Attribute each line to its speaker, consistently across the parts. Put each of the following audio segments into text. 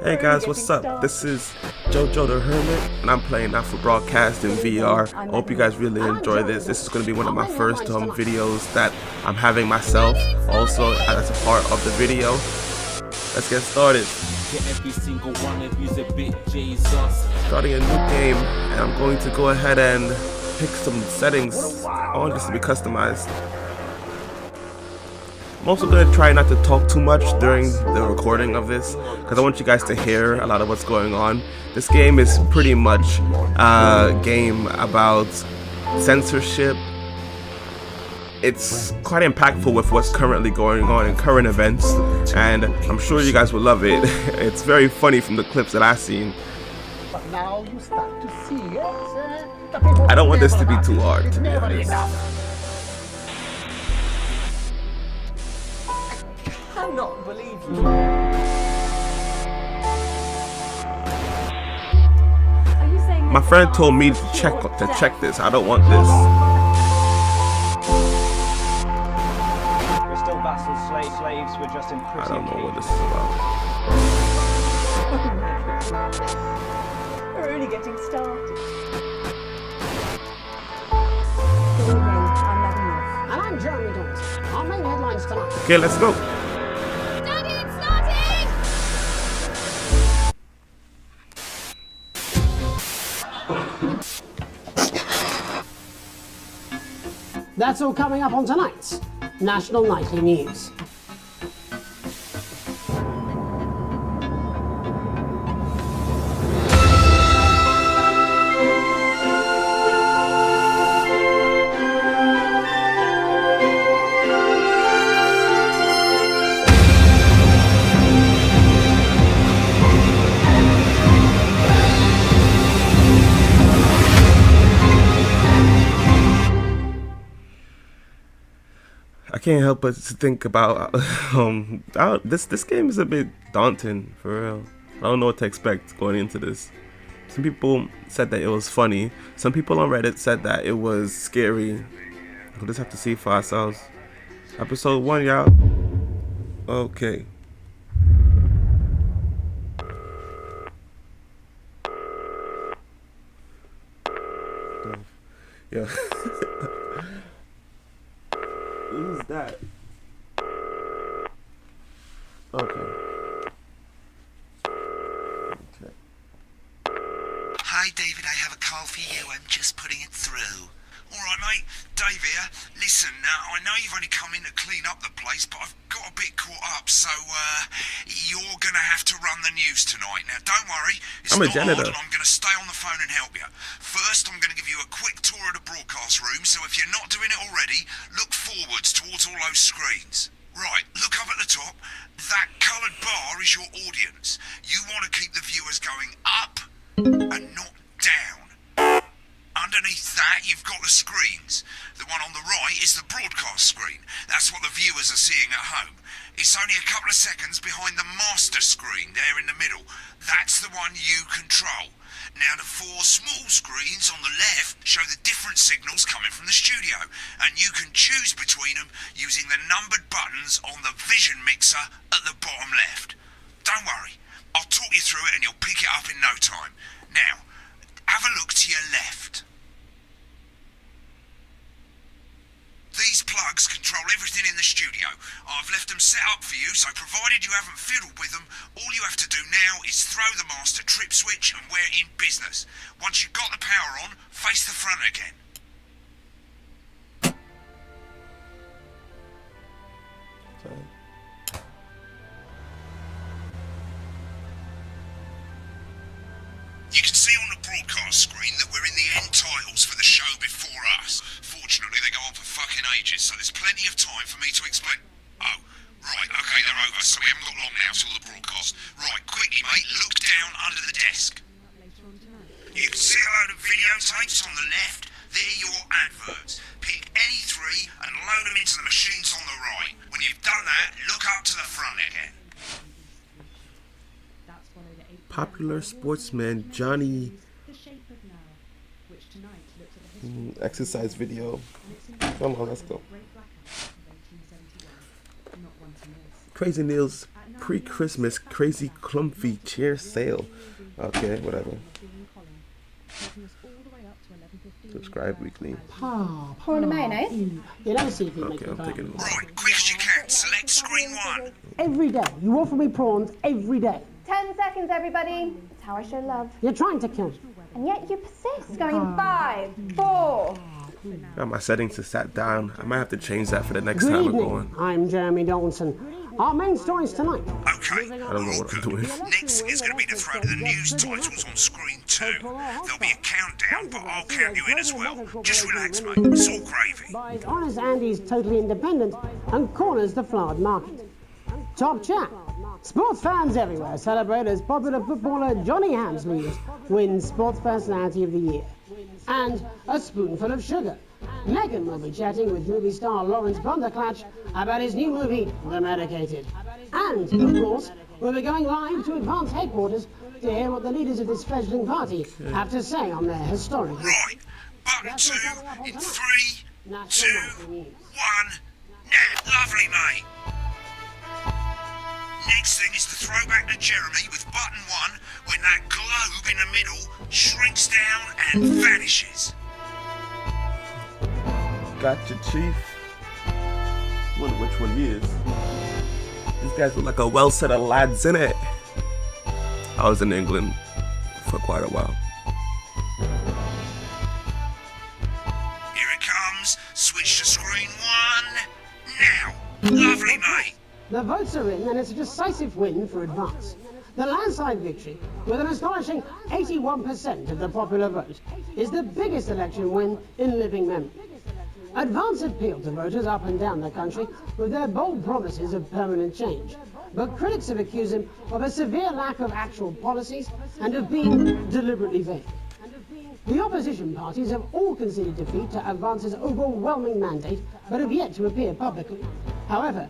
Speaker 1: Hey guys, what's up? This is Jojo the Hermit, and I'm playing out for broadcast in VR. I hope you guys really enjoy this. This is going to be one of my first videos that I'm having myself, also as a part of the video. Let's get started. Starting a new game, and I'm going to go ahead and pick some settings. I want this to be customized. I'm also going to try not to talk too much during the recording of this, because I want you guys to hear a lot of what's going on. This game is pretty much a game about censorship. It's quite impactful with what's currently going on in current events, and I'm sure you guys will love it. It's very funny from the clips that I've seen.
Speaker 2: But now you start to see it.
Speaker 1: I don't want this to be too hard, to be honest.
Speaker 2: I cannot believe you.
Speaker 1: My friend told me to check this. I don't want this.
Speaker 3: We're still vassals, slaves. We're just in prison.
Speaker 1: I don't know what this is about.
Speaker 4: We're only getting started.
Speaker 5: And I'm Jeremy Dawes. Our main headlines tonight.
Speaker 1: Okay, let's go.
Speaker 5: That's all coming up on tonight's National Nightly News.
Speaker 1: I can't help but to think about this game is a bit daunting, for real. I don't know what to expect going into this. Some people said that it was funny. Some people on Reddit said that it was scary. We'll just have to see for ourselves. Episode 1, y'all. Okay. Yeah. Who's that? Okay.
Speaker 6: Hi David, I have a call for you. I'm just putting it through. Alright mate, Dave here. Listen, I know you've only come in to clean up the place, but I've got a bit caught up, so you're gonna have to run the news tonight. Now don't worry, it's
Speaker 1: I'm a
Speaker 6: not
Speaker 1: janitor.
Speaker 6: hard, and I'm gonna stay on the phone and help you. First, I'm gonna give you a quick tour of the broadcast room, so if you're not doing it already, look forwards towards all those screens. Right, look up at the top. That coloured bar is your audience. You want to keep the viewers going up and not down. Underneath that, you've got the screens. The one on the right is the broadcast screen. That's what the viewers are seeing at home. It's only a couple of seconds behind the master screen there in the middle. That's the one you control. Now, the 4 small screens on the left show the different signals coming from the studio, and you can choose between them using the numbered buttons on the vision mixer at the bottom left. Don't worry, I'll talk you through it and you'll pick it up in no time. Now, have a look to your left. These plugs control everything in the studio. I've left them set up for you, so provided you haven't fiddled with them, all you have to do now is throw the master trip switch and we're in business. Once you've got the power on, face the front again. You can see on the broadcast screen that we're in the end titles for the show before us. Fortunately, they go on for fucking ages, so there's plenty of time for me to explain. Oh, right, okay, they're over, so we haven't got long now till the broadcast. Right, quickly, mate, look down under the desk. You can see a load of videotapes on the left. They're your adverts. Pick any 3 and load them into the machines on the right. When you've done that, look up to the front again.
Speaker 1: Popular sportsman Johnny exercise video. Come on, let's go. Crazy Neil's pre-Christmas crazy clumpy cheer sale. Okay, whatever. Subscribe weekly.
Speaker 4: Prawn and mayonnaise?
Speaker 5: You know, see if you make
Speaker 1: Okay,
Speaker 5: it
Speaker 1: I'm taking it.
Speaker 6: Right, quick as you can. Select screen 1.
Speaker 5: every day. You offer me prawns every day.
Speaker 4: 10 seconds, everybody. That's how I show love.
Speaker 5: You're trying to kill me.
Speaker 4: And yet you persist, going in 5, 4.
Speaker 1: Got my settings to sat down. I might have to change that for the next
Speaker 5: Good
Speaker 1: time I
Speaker 5: evening.
Speaker 1: go on.
Speaker 5: I'm Jeremy Donaldson. Our main stories tonight.
Speaker 6: Okay,
Speaker 1: I don't know what I'm doing.
Speaker 6: next is going to be the throw to the news titles on screen 2. There'll be a countdown, but I'll count you in as well. Just relax, mate. It's all gravy.
Speaker 5: Buys Honest Andy's Totally Independent and corners the flowered market. Top chat. Sports fans everywhere celebrate as popular footballer Johnny Hamsleys wins Sports Personality of the Year. And a spoonful of sugar. Megan will be chatting with movie star Lawrence Blunderclatch about his new movie, The Medicated. And, of course, we'll be going live to Advance headquarters to hear what the leaders of this fledgling party have to say on their historic...
Speaker 6: Right, button 2 in 3, 2, 1, now. Lovely, mate. Next thing is the throwback to Jeremy with button 1 when that globe in the middle shrinks down and vanishes.
Speaker 1: Gotcha, Chief. Wonder which one he is. These guys look like a well set of lads, innit? I was in England for quite a while.
Speaker 6: Here it comes. Switch to screen 1 now. Lovely, mate.
Speaker 5: The votes are in, and it's a decisive win for Advance. The landslide victory, with an astonishing 81% of the popular vote, is the biggest election win in living memory. Advance appealed to voters up and down the country with their bold promises of permanent change. But critics have accused him of a severe lack of actual policies and of being deliberately vague. The opposition parties have all conceded defeat to Advance's overwhelming mandate, but have yet to appear publicly. However,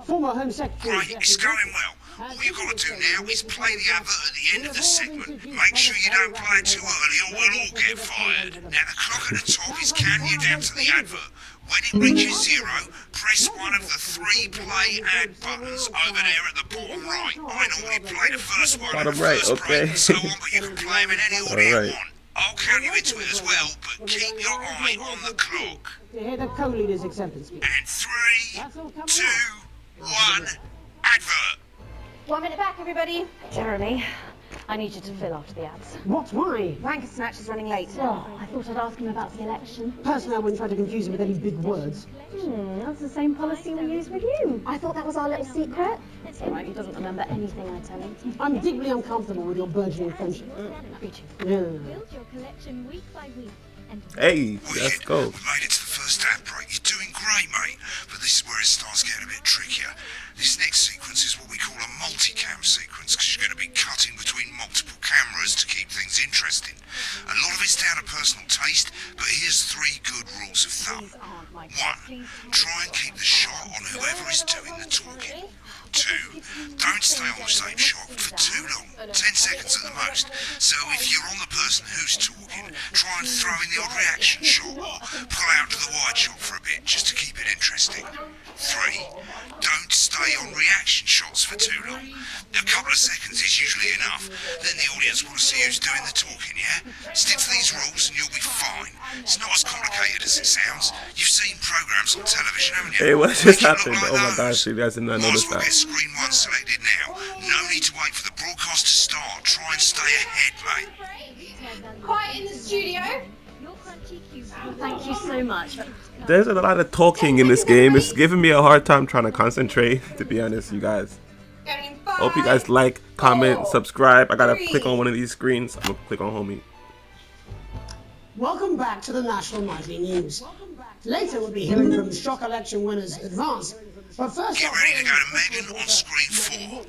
Speaker 5: former Home Secretary...
Speaker 6: Right, it's going well. All you've got to do now is play the advert at the end of the segment. Make sure you don't play it too early or we'll all get fired. Now the clock at the top is counting you down to the advert. When it reaches 0, press one of the 3 play ad buttons over there at the bottom right. I normally play the first one at the
Speaker 1: Bottom right,
Speaker 6: first break
Speaker 1: okay.
Speaker 6: and so on, but you can play them in any order you
Speaker 1: Alright.
Speaker 6: want. I'll count you into it as well, but keep your eye on the clock.
Speaker 5: To hear the co-leader's acceptance speech.
Speaker 6: And 3, 2, 1, advert.
Speaker 4: 1 minute back, everybody. Jeremy, I need you to fill after the ads.
Speaker 5: What? Why?
Speaker 4: Ranker Snatch is running late. Oh, I thought I'd ask him about the election.
Speaker 5: Personally, I wouldn't try to confuse him with any big words.
Speaker 4: That's the same policy we use with you. I thought that was our little secret. It's all right, he doesn't remember anything I tell him.
Speaker 5: I'm deeply uncomfortable with your burgeoning friendship.
Speaker 4: Me too.
Speaker 5: Yeah.
Speaker 7: Build your collection week by week. And
Speaker 1: Hey,
Speaker 6: Well,
Speaker 1: let's
Speaker 6: yeah,
Speaker 1: go.
Speaker 6: We made it to the first ad break. You're doing great, mate. But this is where it starts getting a bit trickier. This next sequence is what we call a multicam sequence, because you're going to be cutting between multiple cameras to keep things interesting. A lot of it's down to personal taste, but here's 3 good rules of thumb. 1, try and keep the shot on whoever is doing the talking. 2, don't stay on the same shot for too long, 10 seconds at the most. So if you're on the person who's talking, try and throw in the odd reaction shot or pull out to the wide shot for a bit just to keep it interesting. 3, don't stay on reaction shots for too long. A couple of seconds is usually enough. Then the audience want to see who's doing the talking, yeah? Stick to these rules and you'll be fine. It's not as complicated as it sounds. You've seen programs on television, haven't you?
Speaker 1: Hey, what just
Speaker 6: Make it look
Speaker 1: happened?
Speaker 6: like
Speaker 1: Oh my
Speaker 6: those.
Speaker 1: gosh, you guys did not
Speaker 6: Might as
Speaker 1: notice
Speaker 6: well
Speaker 1: that.
Speaker 6: get screen 1 selected now. No need to wait for the broadcast to start. Try and stay ahead, mate.
Speaker 4: Quiet in the studio.
Speaker 7: your crunchy cube.
Speaker 4: Thank you so much.
Speaker 1: There's a lot of talking in this game. It's giving me a hard time trying to concentrate, to be honest, you guys.
Speaker 4: Going in 5,
Speaker 1: Hope you guys like, comment,
Speaker 4: 4,
Speaker 1: subscribe. I gotta
Speaker 4: 3.
Speaker 1: click on one of these screens. I'm gonna click on homie.
Speaker 5: Welcome back to the National Nightly News. Later we'll be hearing from shock election winners Advance. But first
Speaker 6: Get
Speaker 5: up,
Speaker 6: ready to go to Megan on screen 4.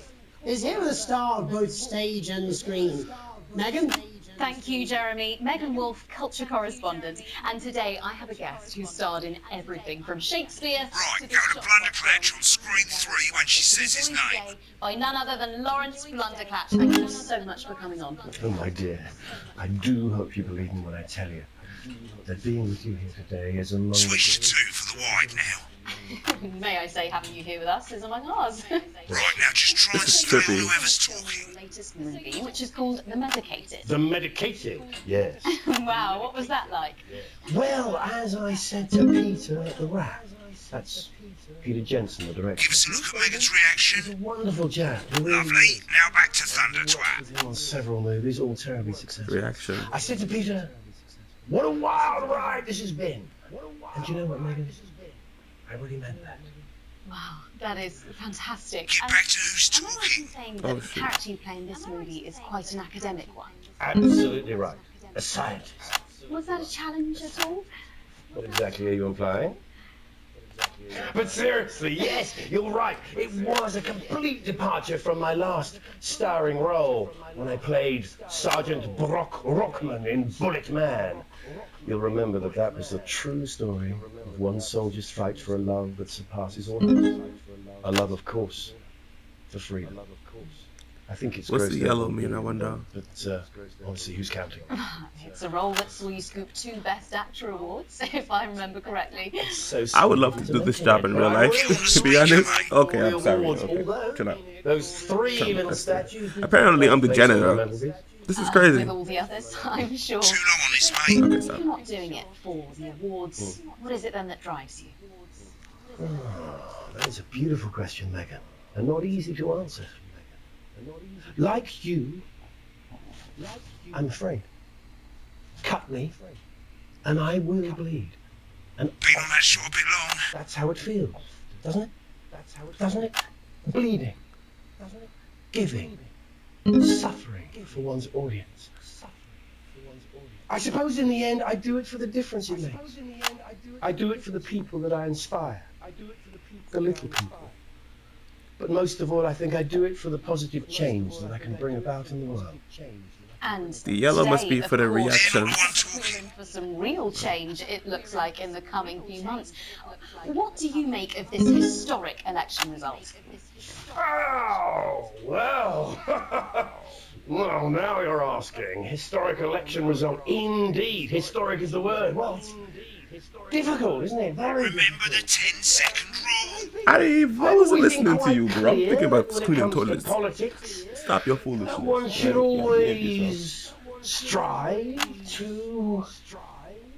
Speaker 5: is here with a star of both stage and screen. Megan?
Speaker 8: Thank you, Jeremy. Megan Wolf, culture correspondent. And today I have a guest who starred in everything from Shakespeare
Speaker 6: Right,
Speaker 8: to
Speaker 6: go to Blunderclatch on screen 3 when she says his name.
Speaker 8: by none other than Lawrence Blunderclatch. Thank you so much for coming on.
Speaker 9: Oh, my dear, I do hope you believe me when I tell you that being with you here today is a moment...
Speaker 6: Switch to 2 for the wide now.
Speaker 8: May I say, having you here with us is among ours.
Speaker 6: Right, now just try and
Speaker 1: This is
Speaker 6: stay on
Speaker 1: trippy.
Speaker 6: whoever's talking.
Speaker 8: Latest movie, which is called The Medicated.
Speaker 9: The Medicated? Yes.
Speaker 8: Wow, what was that like?
Speaker 9: Well, as I said to Peter at the Rat, that's Peter Jensen, the director.
Speaker 6: Give us a look at Megan's
Speaker 9: He's a
Speaker 6: reaction.
Speaker 9: wonderful chap. He really
Speaker 6: Lovely.
Speaker 9: is.
Speaker 6: Now back to Thunder
Speaker 9: Worked
Speaker 6: Twat.
Speaker 9: with him on several movies, all terribly successful.
Speaker 1: Reaction.
Speaker 9: I said to Peter, what a wild ride this has been. And you know what, Megan? I really meant that.
Speaker 8: Wow, that is fantastic.
Speaker 6: Get
Speaker 8: And
Speaker 6: back to who's
Speaker 8: am I right
Speaker 6: talking.
Speaker 8: in saying that
Speaker 1: Oh,
Speaker 8: the
Speaker 1: shoot.
Speaker 8: character you play in this movie is quite an academic one?
Speaker 9: Absolutely right. A scientist.
Speaker 8: Was that a challenge at all?
Speaker 9: What exactly are you implying? But seriously, yes, you're right. It was a complete departure from my last starring role when I played Sergeant Brock Rockman in Bullet Man. You'll remember that that was the true story of one soldier's fight for a love that surpasses all else. A love, of course, for freedom. I think it's
Speaker 1: What's
Speaker 9: grossed
Speaker 1: the yellow
Speaker 9: over,
Speaker 1: mean, I wonder?
Speaker 9: But honestly, who's counting?
Speaker 8: It's a role that saw you scoop 2 Best Actor awards, if I remember correctly.
Speaker 9: So
Speaker 1: I would love to do this job in real life, to be honest. Okay, I'm sorry. Okay, chill out.
Speaker 9: Those 3
Speaker 1: Chill out.
Speaker 9: little statues.
Speaker 1: Apparently, I'm the janitor. This is crazy.
Speaker 8: With all the others, I'm sure.
Speaker 6: Too long on this, mate.
Speaker 1: Okay,
Speaker 8: If
Speaker 1: stop.
Speaker 8: you're not doing it for the awards, what is it then that drives you?
Speaker 9: That is a beautiful question, Megan, and not easy to answer. Like you, I'm afraid. Cut me, and I will bleed. And
Speaker 6: Been on that shot a bit long.
Speaker 9: that's how it feels, doesn't it? Doesn't it? Bleeding. Giving. Suffering for one's audience. I suppose in the end I do it for the difference it makes. I do it for the people that I inspire. The little people. But most of all, I think I do it for the positive change that I can bring about in the world.
Speaker 8: And
Speaker 1: The yellow must
Speaker 8: today,
Speaker 1: be for the
Speaker 8: of course,
Speaker 1: reaction.
Speaker 8: we're in for some real change, it looks like, in the coming few months. What do you make of this historic election result?
Speaker 9: Oh, well. Well, now you're asking. Historic election result. Indeed. Historic is the word. Well, it's difficult, isn't it? Very
Speaker 6: Remember the
Speaker 9: difficult.
Speaker 6: 10-second rule?
Speaker 1: I wasn't
Speaker 9: Always been
Speaker 1: listening to you,
Speaker 9: quite
Speaker 1: bro. I'm
Speaker 9: clear
Speaker 1: thinking about
Speaker 9: when it
Speaker 1: cleaning
Speaker 9: comes to
Speaker 1: toilets.
Speaker 9: politics.
Speaker 1: Stop your foolishness.
Speaker 9: One should
Speaker 1: Yeah,
Speaker 9: always strive to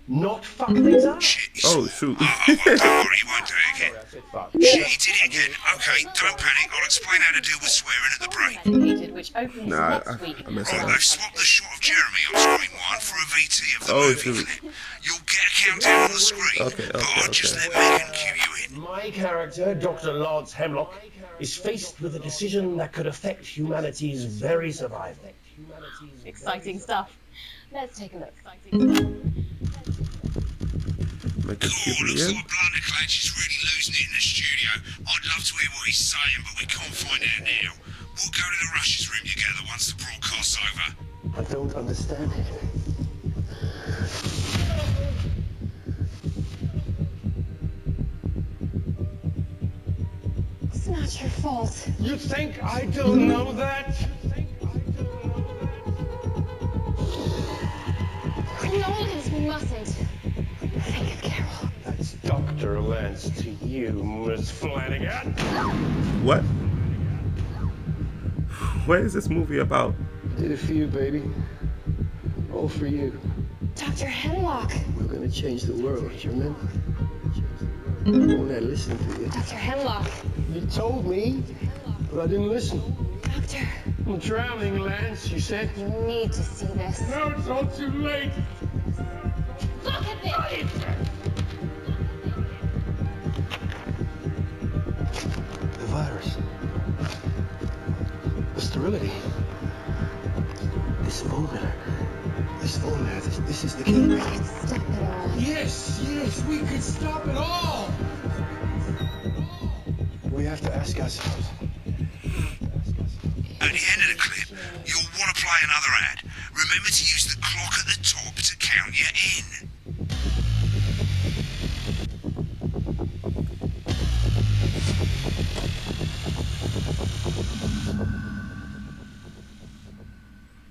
Speaker 9: not fuck things up.
Speaker 6: Shit, he's-
Speaker 1: Oh, shoot.
Speaker 6: Don't worry, he won't do it again.
Speaker 9: Fuck.
Speaker 6: Shit, he did it again. Okay, don't panic. I'll explain how to deal with swearing at the break.
Speaker 8: Medicated, which opens
Speaker 1: Nah,
Speaker 8: next week.
Speaker 1: I messed
Speaker 6: Right,
Speaker 1: that
Speaker 6: they've
Speaker 1: up.
Speaker 6: swapped the shot of Jeremy on screen 1 for a VT of the
Speaker 1: Oh,
Speaker 6: movie
Speaker 1: shoot.
Speaker 6: clip. You'll get a countdown on the screen,
Speaker 1: Okay,
Speaker 6: but
Speaker 1: okay,
Speaker 6: I'll just
Speaker 1: okay.
Speaker 6: let Megan cue you in.
Speaker 9: My character, Dr. Lods Hemlock, is faced with a decision that could affect humanity's very survival.
Speaker 8: Exciting stuff. Let's take a look.
Speaker 1: Make it
Speaker 6: Cool,
Speaker 1: keep
Speaker 6: looks
Speaker 1: it in.
Speaker 6: like Blunderclatch is really losing it in the studio. I'd love to hear what he's saying, but we can't find out now. We'll go to the Rushes room together once the broadcast's over.
Speaker 9: I don't understand it.
Speaker 4: It's not your fault.
Speaker 9: You think I don't know that?
Speaker 4: Criminals mustn't think of Carol.
Speaker 9: That's Dr. Lance to you, Miss Flanagan.
Speaker 1: What? What is this movie about?
Speaker 9: Did it for you, baby. All for you.
Speaker 4: Dr. Hemlock.
Speaker 9: We're gonna change the world, you remember? I won't let listen to you.
Speaker 4: Dr. Hemlock.
Speaker 9: You told me, but I didn't listen.
Speaker 4: Doctor,
Speaker 9: I'm drowning, Lance, you said.
Speaker 4: you need to see this.
Speaker 9: No, it's all too late.
Speaker 4: Look at this!
Speaker 9: The virus. The sterility. This formula. This is the key.
Speaker 4: We can stop it all.
Speaker 9: Yes, we could stop it all. We have to ask ourselves.
Speaker 6: At the end of the clip, you'll want to play another ad. Remember to use the clock at the top to count you in.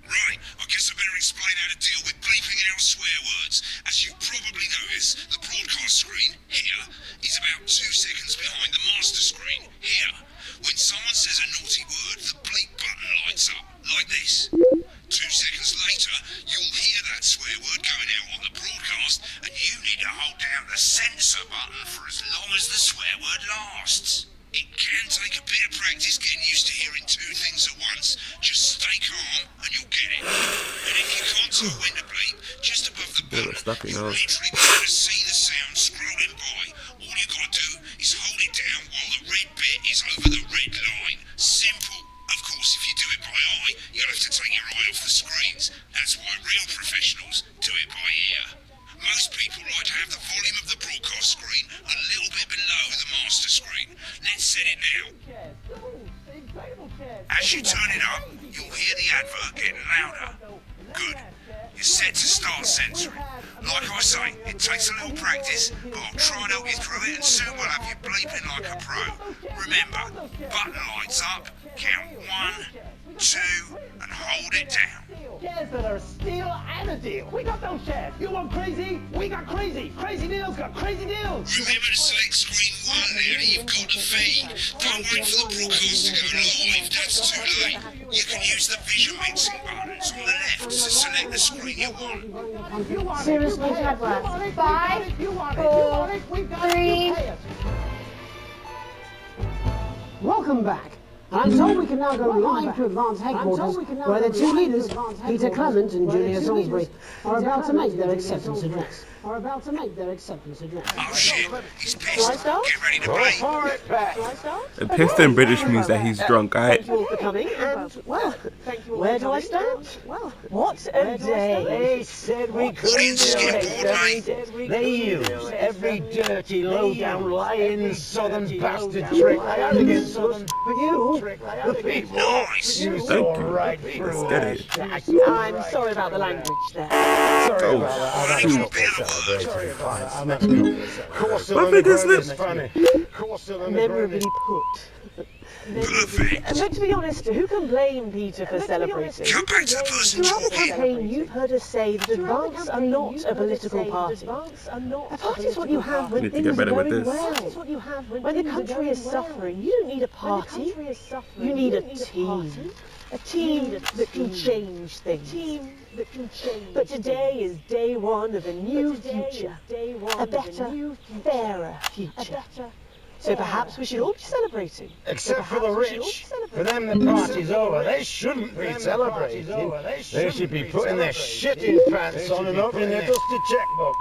Speaker 6: Right, I guess I better explain how to deal with bleeping out swear words. As you've probably noticed, the broadcast screen here is about 2 seconds behind the master screen. Here. When someone says a naughty word, the bleep button lights up, like this. 2 seconds later, you'll hear that swear word going out on the broadcast, and you need to hold down the censor button for as long as the swear word lasts. It can take a bit of practice getting used to hearing 2 things at once. Just stay calm and you'll get it. And if you can't tell when to bleep, just above the button, you'll literally be able to see the sound scrolling by. All you gotta do is hold it down while the red bit is over the red line. Simple. Of course, if you do it by eye, you'll have to take your eye off the screens. That's why real professionals do it by ear. Most people like to have the volume of the broadcast screen a little bit below the master screen. Let's set it now. As you turn it up, you'll hear the advert getting louder. Good. You're set to start censoring. Like I say, it takes a little practice, but I'll try and help you through it, and soon we'll have you bleeping like a pro. Remember, button lights up, count 1, 2, and hold it down.
Speaker 2: Shares that are still and a deal. We got those shares. You want crazy? We got crazy. Crazy deals got crazy deals.
Speaker 6: Remember to select screen 1 there that you've got to feed. Don't wait for the broadcast to go live, that's too late. You can use the vision mixing buttons on the left to select the screen you want.
Speaker 4: Seriously, Chadworth. 5, 4, 3.
Speaker 5: Welcome back. And I'm told we can now go live to Advance headquarters, where the 2 leaders, Peter Clement and Julia Salisbury, are about to make their acceptance address.
Speaker 6: Oh shit, he's pissed. Get ready to play.
Speaker 1: Pissed in British means that he's drunk, alright?
Speaker 10: Thank you all for coming, and, well, where do I start? What a day.
Speaker 9: They said we couldn't do it. They used every dirty, low-down, lying southern bastard trick they had against us. But you, the people, you saw right through it.
Speaker 10: I'm sorry about the language there.
Speaker 9: Sorry about that.
Speaker 1: My fingers slip.
Speaker 10: Memorably put. But to be honest, who can blame Peter for celebrating?
Speaker 6: Cut back to the person
Speaker 10: Throughout the
Speaker 6: talking.
Speaker 10: campaign, you've heard us say that Advance are not a political party. A party is what you have when
Speaker 1: Need to
Speaker 10: things
Speaker 1: get
Speaker 10: are
Speaker 1: better with
Speaker 10: going
Speaker 1: this.
Speaker 10: well. When the country is suffering, you don't need a party. You need a team. A team that can change things. But today is day 1 of a new future. A better, fairer future. So perhaps we should all be celebrating.
Speaker 9: Except for the rich. For them the party's over. They shouldn't be celebrating. They should be putting their shitting pants on and opening their dusty checkbook.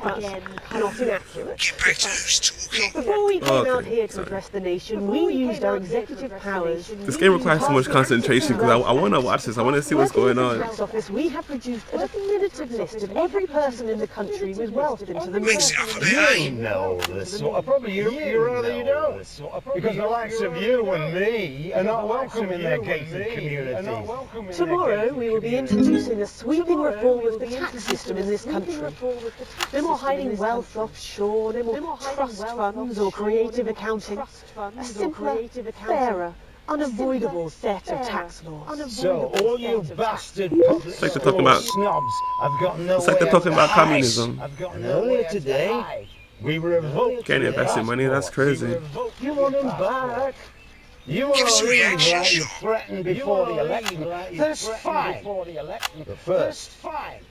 Speaker 10: Again, not inaccurate.
Speaker 6: Get back to who's talking.
Speaker 10: Before we came out
Speaker 1: Okay,
Speaker 10: here to
Speaker 1: sorry.
Speaker 10: address the nation, we used our executive powers.
Speaker 1: This game requires so much concentration because I want to watch this. I want to see what's going on.
Speaker 10: Tax office, we have produced a definitive list of every person in the country with wealth into the
Speaker 6: Mix it
Speaker 10: millions.
Speaker 6: up a bit, eh?
Speaker 9: You know this sort of problem. You rather you don't. Because the likes of you and me are not welcome in their gated communities.
Speaker 10: Tomorrow we will be introducing a sweeping reform of the tax system in this country. No more hiding wealth offshore, no more trust funds or creative accounting. A simpler, fairer, unavoidable set of tax laws.
Speaker 9: So all you bastard public
Speaker 1: like they're talking about-
Speaker 9: snobs have got no
Speaker 1: It's like they're
Speaker 9: way
Speaker 1: talking
Speaker 9: out
Speaker 1: about
Speaker 9: the house.
Speaker 1: communism.
Speaker 9: And earlier today, we revoked
Speaker 1: Can't
Speaker 9: the
Speaker 1: invest in money, that's
Speaker 9: passports.
Speaker 1: crazy.
Speaker 9: You want them back? You
Speaker 6: Give us a
Speaker 9: already
Speaker 6: reaction
Speaker 9: like you
Speaker 6: shot.
Speaker 9: threatened before the election. That's fine. But first,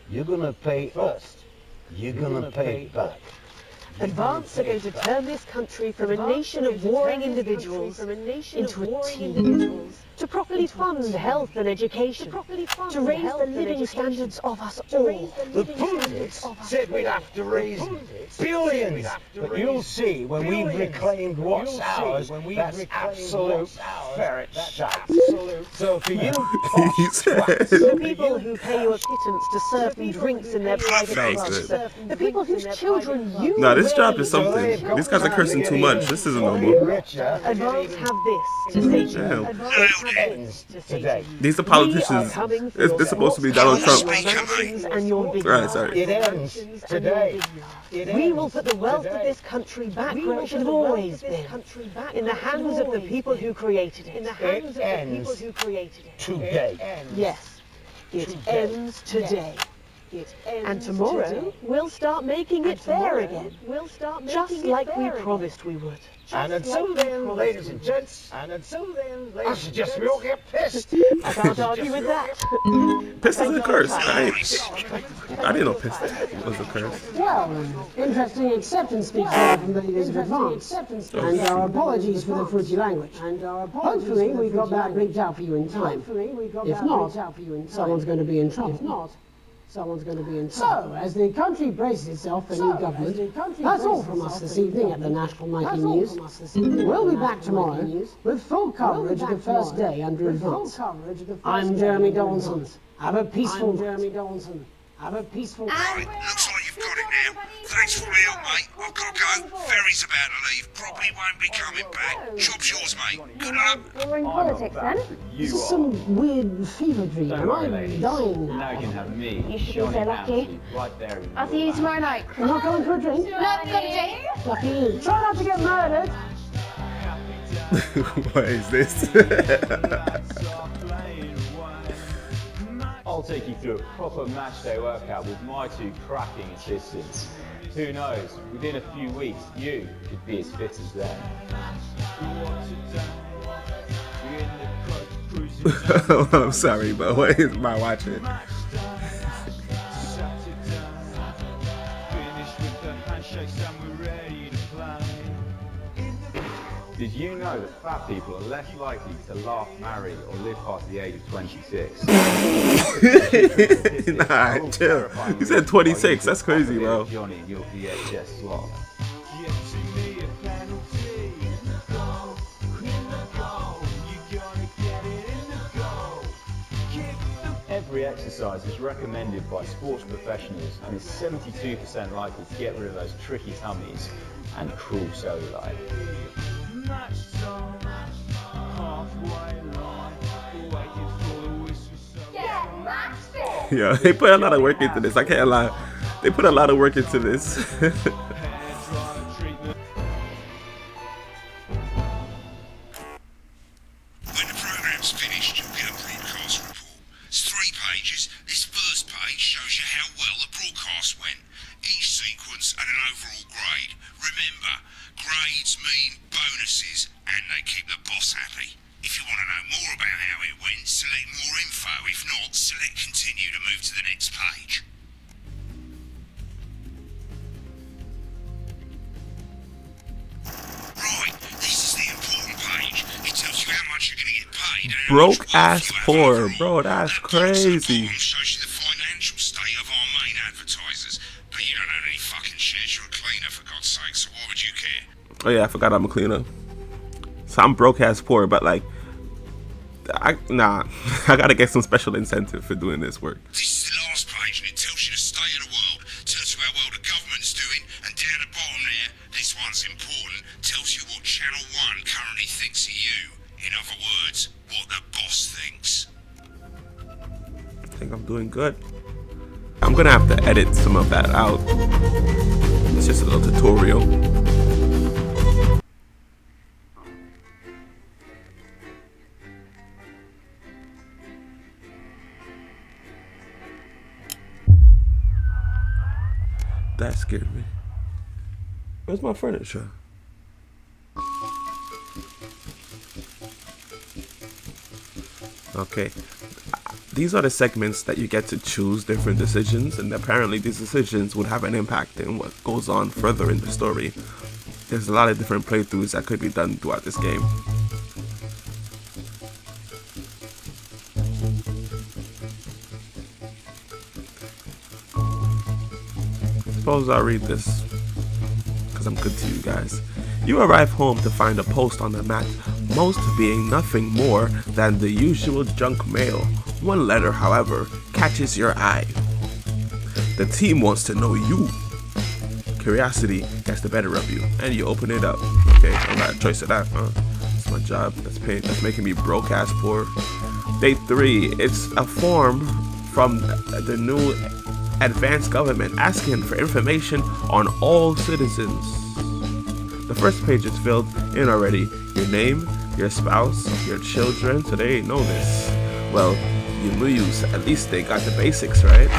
Speaker 9: you're gonna pay up. You're gonna pay back.
Speaker 10: Advance are going to turn this country from a nation of warring individuals into a team. To properly fund health and education. To raise the living standards of us all.
Speaker 9: The pundits said we'd have to raise billions, but you'll see when we've reclaimed what's ours, that's absolute ferret shite. So for you,
Speaker 1: He said.
Speaker 10: The people who pay you a pittance to serve them drinks in their private
Speaker 1: Sounds
Speaker 10: clubs.
Speaker 1: good.
Speaker 10: The people whose children you
Speaker 1: Nah, this drop
Speaker 10: raise.
Speaker 1: is something. These guys are cursing too much. This isn't normal.
Speaker 9: richer,
Speaker 10: Advance have this to say to you.
Speaker 1: Damn.
Speaker 10: Advance have
Speaker 9: ends
Speaker 10: this to say to
Speaker 9: today.
Speaker 10: you.
Speaker 1: These are politicians. This supposed to be Donald Trump.
Speaker 10: And your
Speaker 1: Right,
Speaker 10: vineyards.
Speaker 1: sorry.
Speaker 9: It ends today.
Speaker 10: We will put the wealth of this country back where it should have always been. In the hands of the people who created it.
Speaker 9: It ends today.
Speaker 10: Yes, it ends today. it. And tomorrow, we'll start making it fair again. Just like we promised we would.
Speaker 9: And until then, ladies and gents, I suggest we all get pissed.
Speaker 10: I can't argue with that.
Speaker 1: Pissed is a curse. I didn't know pissed was a curse.
Speaker 5: Well, interesting acceptance speech there from Ladies of Advance. And our apologies for the fruity language. Hopefully we got that bleeped out for you in time. If not, someone's going to be in trouble. So, as the country braces itself for new government, that's all from us this evening at the National Nightly News. We'll be back tomorrow with full coverage of the first day under Advance. I'm Jeremy Donaldson. Have a peaceful
Speaker 6: Right, looks like you've got it now. Thanks for the help, mate. I've got to go. Ferry's about to leave. Probably won't be coming back. Job's yours, mate. Good luck.
Speaker 4: You're in politics then?
Speaker 5: This is some weird fever dream. Am I dying now?
Speaker 3: Now you can have me.
Speaker 4: You should be so lucky.
Speaker 3: Right there.
Speaker 4: I'll see you tomorrow night.
Speaker 5: You're not going for a drink?
Speaker 8: No, I've got a drink.
Speaker 5: Lucky you. Try not to get murdered.
Speaker 1: What is this?
Speaker 3: I'll take you through a proper match day workout with my two cracking assistants. Who knows, within a few weeks, you could be as fit as them.
Speaker 1: I'm sorry, but what is my watching?
Speaker 3: Did you know that fat people are less likely to laugh, marry, or live past the age of 26?
Speaker 1: Nah, chill. You said 26. That's crazy, bro.
Speaker 3: Johnny, your VHS slot. Every exercise is recommended by sports professionals and is 72% likely to get rid of those tricky tummies and cruel cellulite.
Speaker 1: Yeah, they put a lot of work into this. I can't lie. They put a lot of work into this.
Speaker 6: When the programme's finished, you'll get a broadcast report. It's 3 pages. This first page shows you how well the broadcast went. Each sequence and an overall grade. Remember, grades mean bonuses, and they keep the boss happy. If you want to know more about how it went, select more info. If not, select continue to move to the next page. Right, this is the important page. It tells you how much you're going to get paid. And how much
Speaker 1: Broke
Speaker 6: work
Speaker 1: ass
Speaker 6: you have
Speaker 1: poor,
Speaker 6: overall.
Speaker 1: bro. That's
Speaker 6: That box at the
Speaker 1: crazy.
Speaker 6: bottom shows you the financial state of our main advertisers. But you don't own any fucking shares. You're a cleaner, for God's sake, so why would you care?
Speaker 1: Oh yeah, I forgot I'm a cleaner. So I'm broke ass poor, but like, I gotta get some special incentive for doing this work.
Speaker 6: This is the last page, and it tells you the state of the world, tells you how well the government's doing, and down the bottom there, this one's important, tells you what Channel 1 currently thinks of you. In other words, what the boss thinks.
Speaker 1: I think I'm doing good. I'm gonna have to edit some of that out. It's just a little tutorial. That scared me. Where's my furniture? Okay. These are the segments that you get to choose different decisions, and apparently these decisions would have an impact in what goes on further in the story. There's a lot of different playthroughs that could be done throughout this game. Suppose I'll read this, because I'm good to you guys. You arrive home to find a post on the mat, most being nothing more than the usual junk mail. One letter, however, catches your eye. The team wants to know you. Curiosity gets the better of you, and you open it up. Okay, I got a choice of that, huh? It's my job. That's making me broke ass poor. Day 3. It's a form from the new advanced government asking for information on all citizens. The first page is filled in already. Your name, your spouse, your children, so they ain't know this. Well, you lose. At least they got the basics, right?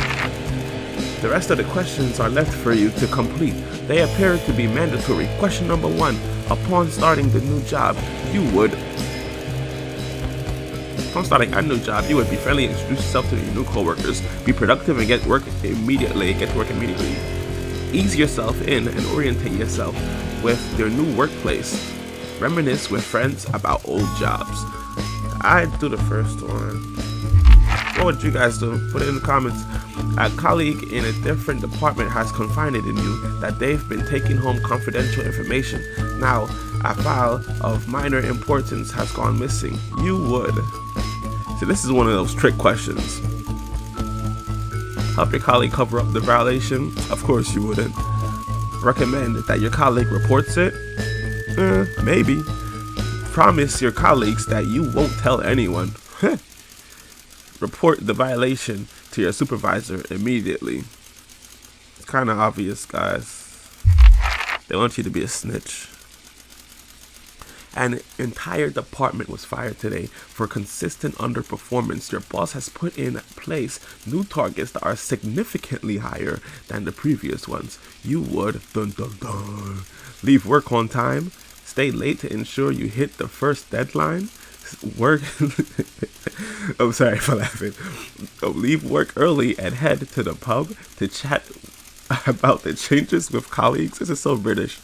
Speaker 1: The rest of the questions are left for you to complete. They appear to be mandatory. Question number 1. Upon starting the new job, you would be friendly, introduce yourself to your new coworkers, be productive and get to work immediately. Ease yourself in and orientate yourself with your new workplace. Reminisce with friends about old jobs. I do the first one. What would you guys do? Put it in the comments. A colleague in a different department has confided in you that they've been taking home confidential information. Now, a file of minor importance has gone missing. You would. See, this is one of those trick questions. Help your colleague cover up the violation? Of course you wouldn't. Recommend that your colleague reports it? Maybe. Promise your colleagues that you won't tell anyone. Report the violation to your supervisor immediately. It's kind of obvious, guys. They want you to be a snitch. An entire department was fired today for consistent underperformance. Your boss has put in place new targets that are significantly higher than the previous ones. You would leave work on time, stay late to ensure you hit the first deadline, I'm sorry for laughing. Leave work early and head to the pub to chat about the changes with colleagues. This is so British.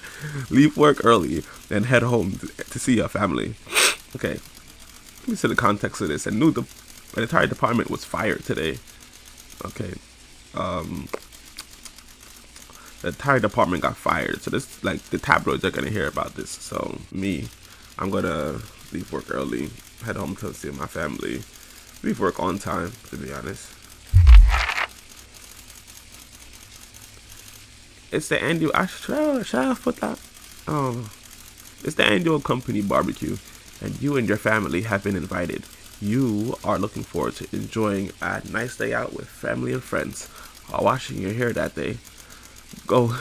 Speaker 1: Leave work early and head home to see your family. Okay, let me see the context of this. An entire department was fired today. Okay, the entire department got fired. So this, like, the tabloids are gonna hear about this. So I'm gonna leave work early, head home to see my family, leave work on time, to be honest. It's the annual, it's the annual company barbecue, and you and your family have been invited. You are looking forward to enjoying a nice day out with family and friends while washing your hair that day. Go.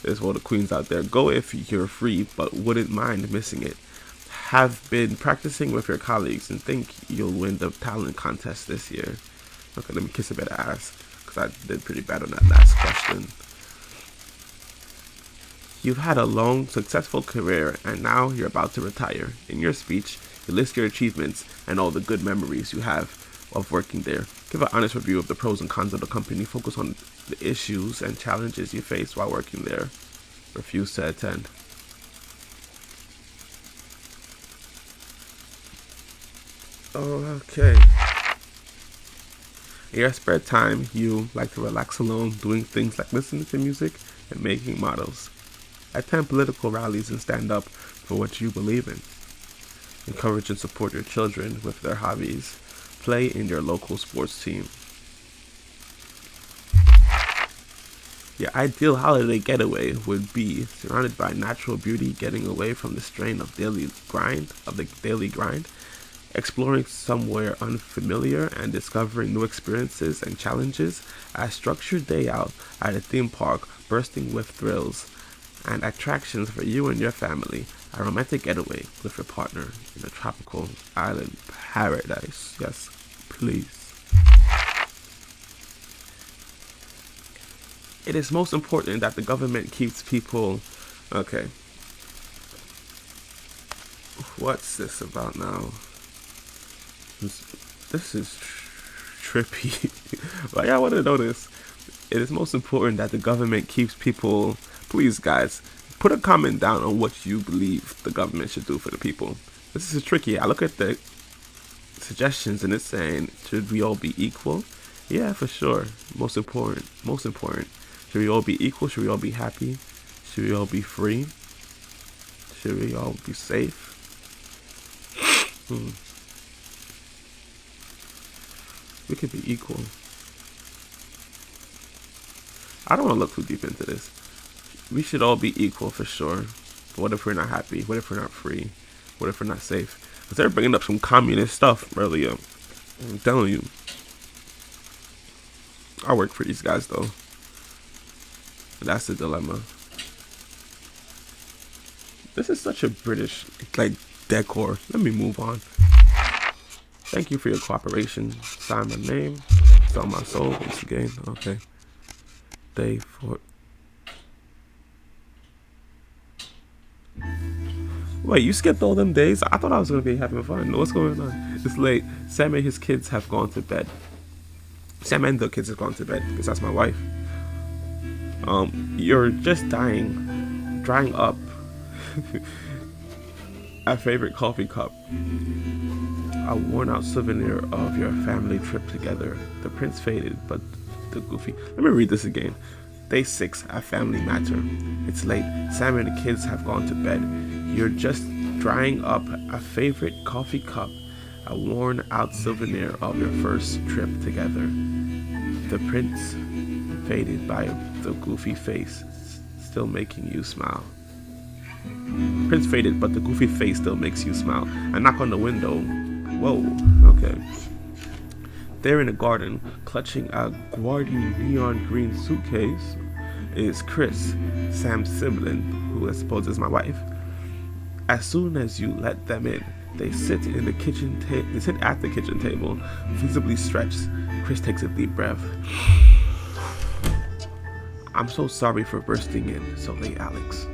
Speaker 1: There's one of the queens out there. Go if you're free, but wouldn't mind missing it. Have been practicing with your colleagues and think you'll win the talent contest this year. Okay, let me kiss a bit of ass, because I did pretty bad on that last question. You've had a long, successful career, and now you're about to retire. In your speech, you list your achievements and all the good memories you have of working there. Give an honest review of the pros and cons of the company. Focus on the issues and challenges you faced while working there. Refuse to attend. Okay. In your spare time, you like to relax alone, doing things like listening to music and making models. Attend political rallies and stand up for what you believe in. Encourage and support your children with their hobbies. Play in your local sports team. Your ideal holiday getaway would be surrounded by natural beauty, getting away from the strain of the daily grind, exploring somewhere unfamiliar and discovering new experiences and challenges. A structured day out at a theme park, bursting with thrills and attractions for you and your family. A romantic getaway with your partner in a tropical island paradise. Yes, please. It is most important that the government keeps people... Okay. What's this about now? This is trippy. Why y'all want to know this? It is most important that the government keeps people... Please, guys, put a comment down on what you believe the government should do for the people. This is tricky. I look at the suggestions and it's saying, should we all be equal? Yeah, for sure. Most important. Should we all be equal? Should we all be happy? Should we all be free? Should we all be safe? We could be equal. I don't want to look too deep into this. We should all be equal for sure. But what if we're not happy? What if we're not free? What if we're not safe? Because they're bringing up some communist stuff earlier. I'm telling you. I work for these guys though. That's the dilemma. This is such a British, like, decor. Let me move on. Thank you for your cooperation. Sign my name. Feast on my soul once again. Okay. Day 4. Wait, you skipped all them days? I thought I was going to be having fun. What's going on? It's late. Sam and his kids have gone to bed. Sam and the kids have gone to bed because that's my wife. You're just drying up a favorite coffee cup. A worn out souvenir of your family trip together. The prince faded, but the goofy. Let me read this again. Day 6, a family matter. It's late. Sam and the kids have gone to bed. You're just drying up a favorite coffee cup, a worn out souvenir of your first trip together. The prince faded by the goofy face, still making you smile. Prince faded, but the goofy face still makes you smile. I knock on the window. Whoa, okay. There in the garden, clutching a gaudy neon green suitcase, is Chris, Sam's sibling, who I suppose is my wife. As soon as you let them in, they sit at the kitchen table, visibly stretched. Chris takes a deep breath. I'm so sorry for bursting in so late, Alex.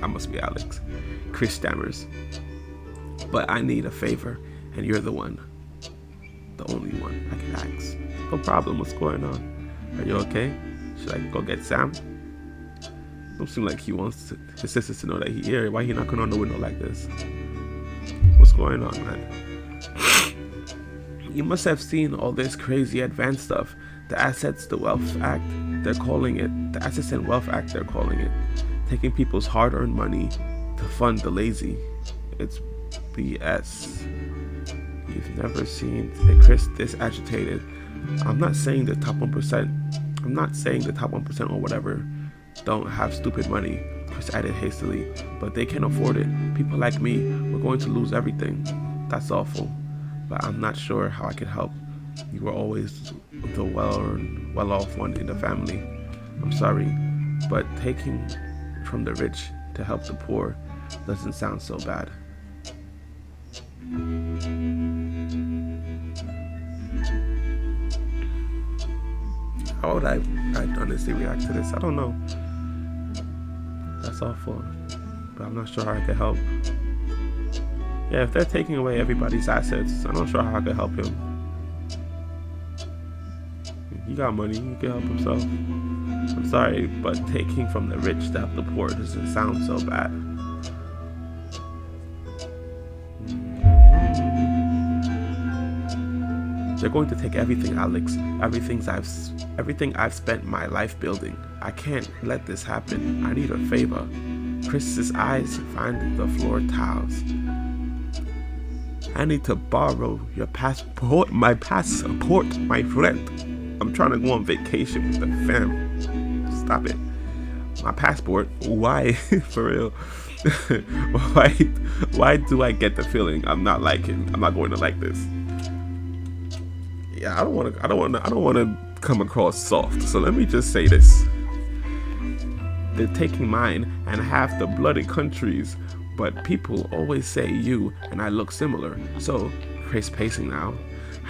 Speaker 1: I must be Alex. Chris stammers. But I need a favor, and you're the one. The only one I can ask. No problem, what's going on? Are you okay? Should I go get Sam? Don't seem like he wants his sisters to know that he's here. Why he knocking on the window like this? What's going on, man? You must have seen all this crazy advanced stuff. The Assets and Wealth Act, they're calling it. The Assets and Wealth Act, they're calling it. Taking people's hard-earned money to fund the lazy. It's BS. You've never seen Chris this agitated. I'm not saying the top 1%. I'm not saying the top 1% or whatever don't have stupid money, Chris added hastily, but they can afford it. People like me, we're going to lose everything. That's awful, but I'm not sure how I can help. You were always the well-off one in the family. I'm sorry, but taking from the rich to help the poor doesn't sound so bad. How would I honestly react to this? I don't know. That's awful, but I'm not sure how I can help. Yeah, if they're taking away everybody's assets, I'm not sure how I can help him. He got money, he can help himself. I'm sorry, but taking from the rich to help the poor doesn't sound so bad. They're going to take everything, Alex. Everything I've spent my life building. I can't let this happen. I need a favor. Chris's eyes find the floor tiles. I need to borrow your passport, my friend. I'm trying to go on vacation with the fam. Stop it. My passport? Why? For real? Why do I get the feeling I'm not going to like this? Yeah, I don't want to come across soft. So let me just say this. They're taking mine and half the bloody countries, but people always say you and I look similar. So, Chris pacing now.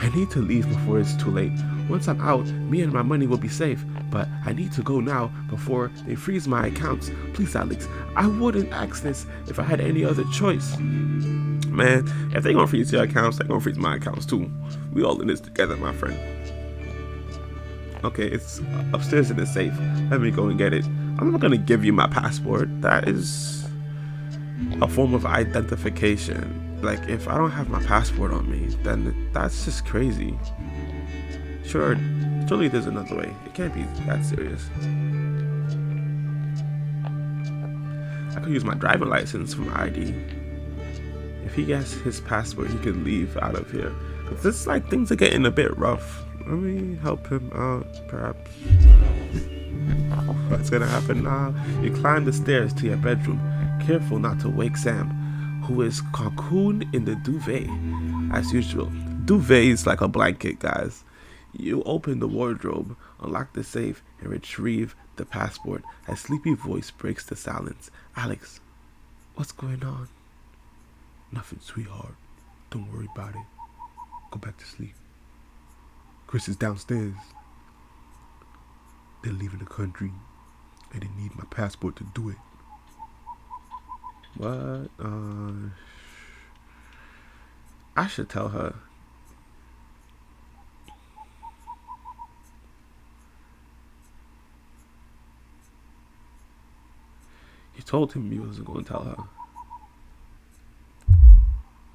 Speaker 1: I need to leave before it's too late. Once I'm out, me and my money will be safe, but I need to go now before they freeze my accounts. Please, Alex, I wouldn't ask this if I had any other choice. Man, if they're gonna freeze your accounts, they're gonna freeze my accounts too. We all in this together, my friend. Okay, it's upstairs in the safe. Let me go and get it. I'm not gonna give you my passport. That is a form of identification. Like, if I don't have my passport on me, then that's just crazy. Surely there's another way. It can't be that serious. I could use my driving license for my ID. If he gets his passport, he can leave out of here. Cause it's like things are getting a bit rough. Let me help him out, perhaps. What's gonna happen now? You climb the stairs to your bedroom, careful not to wake Sam, who is cocooned in the duvet. As usual, duvet is like a blanket, guys. You open the wardrobe, unlock the safe, and retrieve the passport. A sleepy voice breaks the silence. Alex, what's going on? Nothing, sweetheart. Don't worry about it. Go back to sleep. Chris is downstairs. They're leaving the country, and they need my passport to do it. What? I should tell her. You told him you wasn't going to tell her.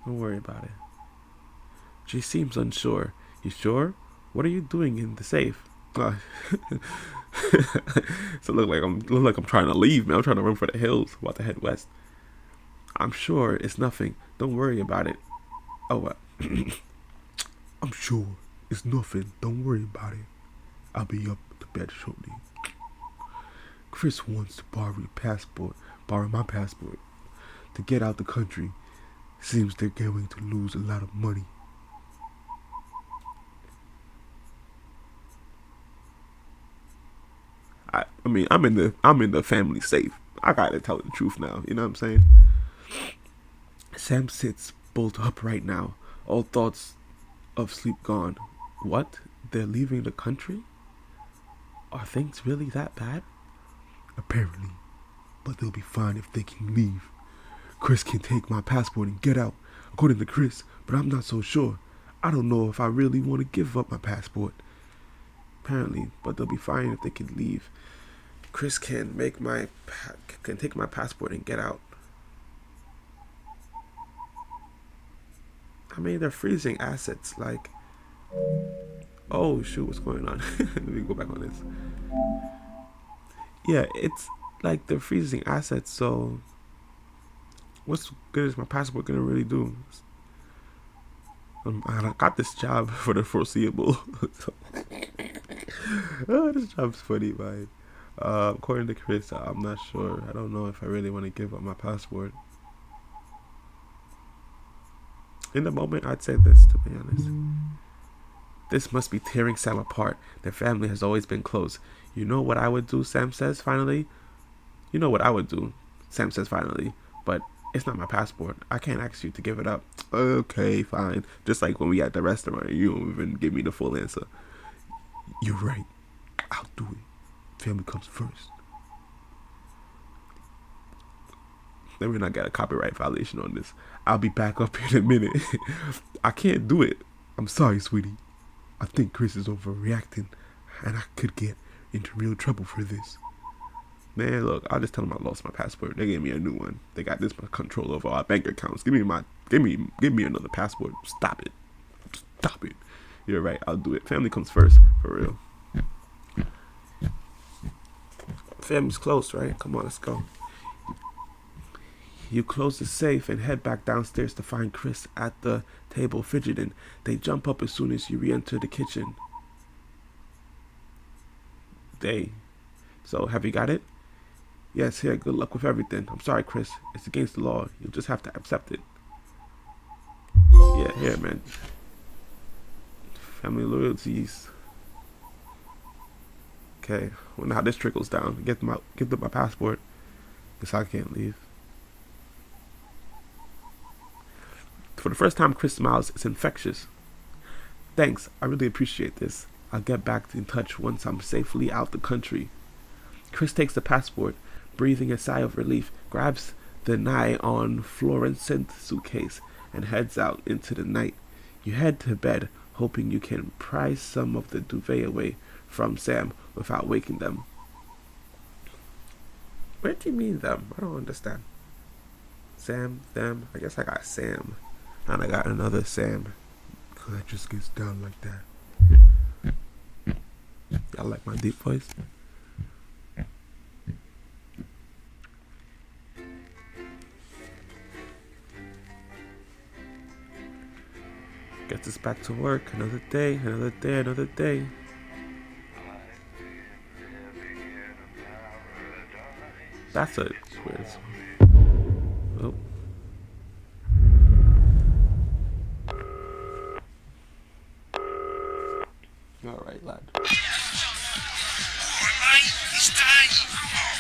Speaker 1: Don't worry about it. She seems unsure. You sure? What are you doing in the safe? So look like I'm trying to leave, man. I'm trying to run for the hills. I'm about to head west. I'm sure it's nothing. Don't worry about it. Oh, I'm sure it's nothing. Don't worry about it. I'll be up to bed shortly. Chris wants to borrow my passport to get out the country. Seems they're going to lose a lot of money. I mean, I'm in the family safe. I gotta tell the truth now. You know what I'm saying? Sam sits bolt upright now, all thoughts of sleep gone. What? They're leaving the country? Are things really that bad? Apparently, but they'll be fine if they can leave. Chris can take my passport and get out, according to Chris, but I'm not so sure. I don't know if I really want to give up my passport. Apparently, but they'll be fine if they can leave. Chris can take my passport and get out. I mean, they're freezing assets. Like, oh shoot, what's going on? Let me go back on this. Yeah, it's like they're freezing assets. So, what's good is my passport gonna really do? I got this job for the foreseeable. Oh, this job's funny, man. According to Chris, I'm not sure. I don't know if I really want to give up my passport. In the moment, I'd say this, to be honest. This must be tearing Sam apart. Their family has always been close. You know what I would do, Sam says finally. You know what I would do, Sam says finally. But it's not my passport. I can't ask you to give it up. Okay, fine. Just like when we at the restaurant, you don't even give me the full answer. You're right. I'll do it. Family comes first. Then we're not got a copyright violation on this. I'll be back up in a minute. I can't do it. I'm sorry, sweetie. I think Chris is overreacting, and I could get into real trouble for this. Man, look, I'll just tell them I lost my passport. They gave me a new one. They got this much control over our bank accounts. Give me another passport. Stop it. Stop it. You're right. I'll do it. Family comes first, for real. Family's close, right? Come on, let's go. You close the safe and head back downstairs to find Chris at the table fidgeting. They jump up as soon as you re-enter the kitchen. So, have you got it? Yes, here, good luck with everything. I'm sorry, Chris. It's against the law. You'll just have to accept it. Yeah, here, man. Family loyalties. Okay, wonder how this trickles down. Get them my passport. Guess I can't leave. For the first time, Chris smiles. It's infectious. Thanks, I really appreciate this. I'll get back in touch once I'm safely out the country. Chris takes the passport, breathing a sigh of relief, grabs the nigh-on fluorescent suitcase, and heads out into the night. You head to bed, hoping you can pry some of the duvet away from Sam without waking them. Where do you mean them? I don't understand. Sam, them. I guess I got Sam. And I got another Sam. Cause it just gets down like that. Y'all like my deep voice? Gets us back to work. Another day, another day, another day. That's a weird song. Oh. Alright, lad.
Speaker 6: Alright, mate. It's Dave. Oh,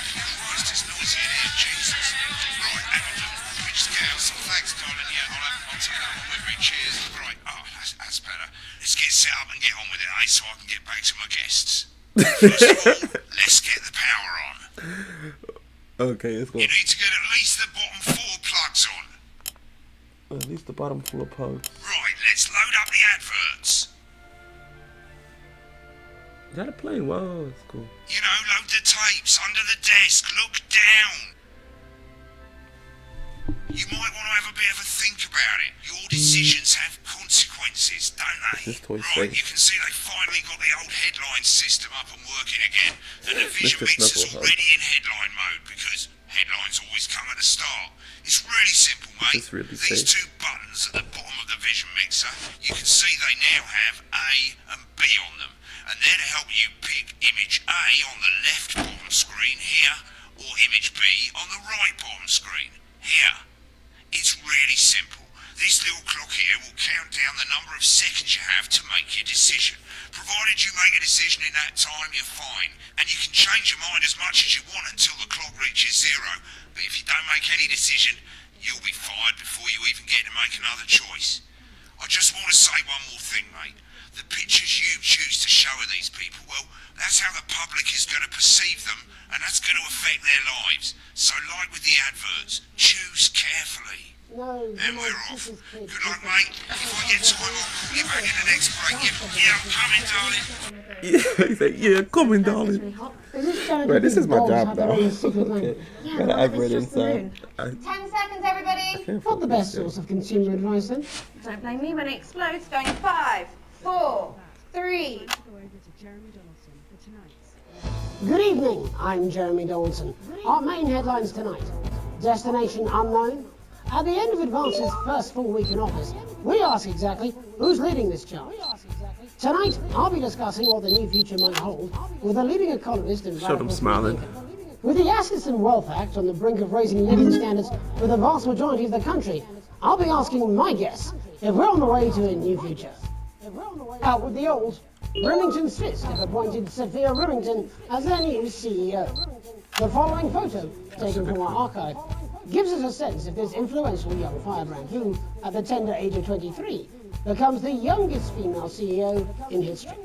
Speaker 6: Christ, it's noisy in here, Jesus. Right, hang on. Let me just get out some facts, darling. Yeah, I'll take that one with me. Cheers. Right, oh, that's better. let's get set up and get on with it, so I can get back to my guests. First of all, let's get the power on.
Speaker 1: Okay, let's go.
Speaker 6: You need to get at least the bottom 4 plugs on.
Speaker 1: At least the bottom full of plugs.
Speaker 6: Right, let's load up the adverts.
Speaker 1: Is that a plane? Wow, that's cool.
Speaker 6: You know, load the tapes under the desk. Look down. You might want to have a bit of a think about it. Your decisions have consequences, don't they?
Speaker 1: This toy
Speaker 6: Right,
Speaker 1: safe.
Speaker 6: you can see they finally got the old headline system up and working again. And the Vision
Speaker 1: Mr.
Speaker 6: Mixer's
Speaker 1: Snuggleheart.
Speaker 6: already in headline mode because headlines always come at the start. It's really simple, mate.
Speaker 1: It's really
Speaker 6: These
Speaker 1: safe.
Speaker 6: 2 buttons at the bottom of the Vision Mixer, you can see they now have A and B on them. And they're to help you pick image A on the left bottom screen here, or image B on the right bottom screen here. It's really simple. This little clock here will count down the number of seconds you have to make your decision. Provided you make a decision in that time, you're fine. And you can change your mind as much as you want until the clock reaches 0. But if you don't make any decision, you'll be fired before you even get to make another choice. I just want to say one more thing, mate. The pictures you choose to show of these people, well, that's how the public is going to perceive them, and that's going to affect their lives. So like with the adverts, choose carefully.
Speaker 5: No,
Speaker 6: And we're off. Good luck, mate. If I get time, I'll call you back in the next break. Yeah, I'm coming, darling.
Speaker 1: Yeah, he said, yeah, coming, darling. Right, this is my job now. Okay. Got an advert inside.
Speaker 8: 10 seconds, everybody.
Speaker 5: Not the best source of consumer advice then.
Speaker 8: Don't blame me when it explodes. Going 5, 4, 3.
Speaker 5: Good evening, I'm Jeremy Dawson. Our main headlines tonight. Destination unknown. At the end of Advance's first full week in office, we ask exactly who's leading this charge. Tonight, I'll be discussing what the new future might hold with a leading economist and
Speaker 1: Showed him smiling.
Speaker 5: With the Assets and Wealth Act on the brink of raising living standards for the vast majority of the country, I'll be asking my guests if we're on the way to a new future. Out with the old, Remington's fist have appointed Sophia Remington as their new CEO. The following photo, taken from our archive, gives us a sense of this influential young firebrand who, at the tender age of 23, becomes the youngest female CEO in history.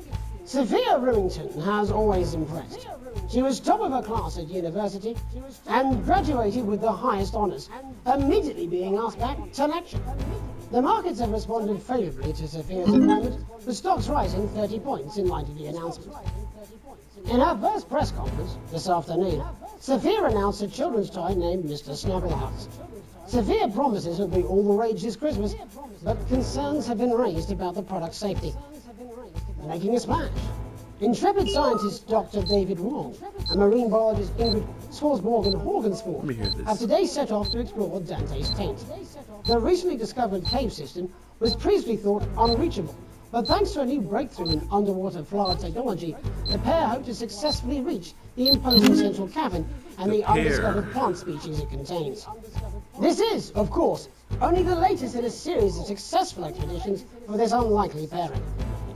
Speaker 5: Sophia Remington has always impressed. She was top of her class at university and graduated with the highest honours, immediately being asked back to lecture. The markets have responded favourably to Sophia's appointment, with stocks rising 30 points in light of the announcement. In her first press conference this afternoon, Sophia announced a children's toy named Mr. Snuggleheart. Sophia promises it'll be all the rage this Christmas, but concerns have been raised about the product's safety. Making a splash. Intrepid scientist Dr. David Wong and marine biologist Ingrid Swarsborgen-Horgensvoort have today set off to explore Dante's taint. The recently discovered cave system was previously thought unreachable, but thanks to a new breakthrough in underwater flower technology, the pair hope to successfully reach the imposing central cavern and the undiscovered plant species it contains. This is, of course, only the latest in a series of successful expeditions for this unlikely pairing.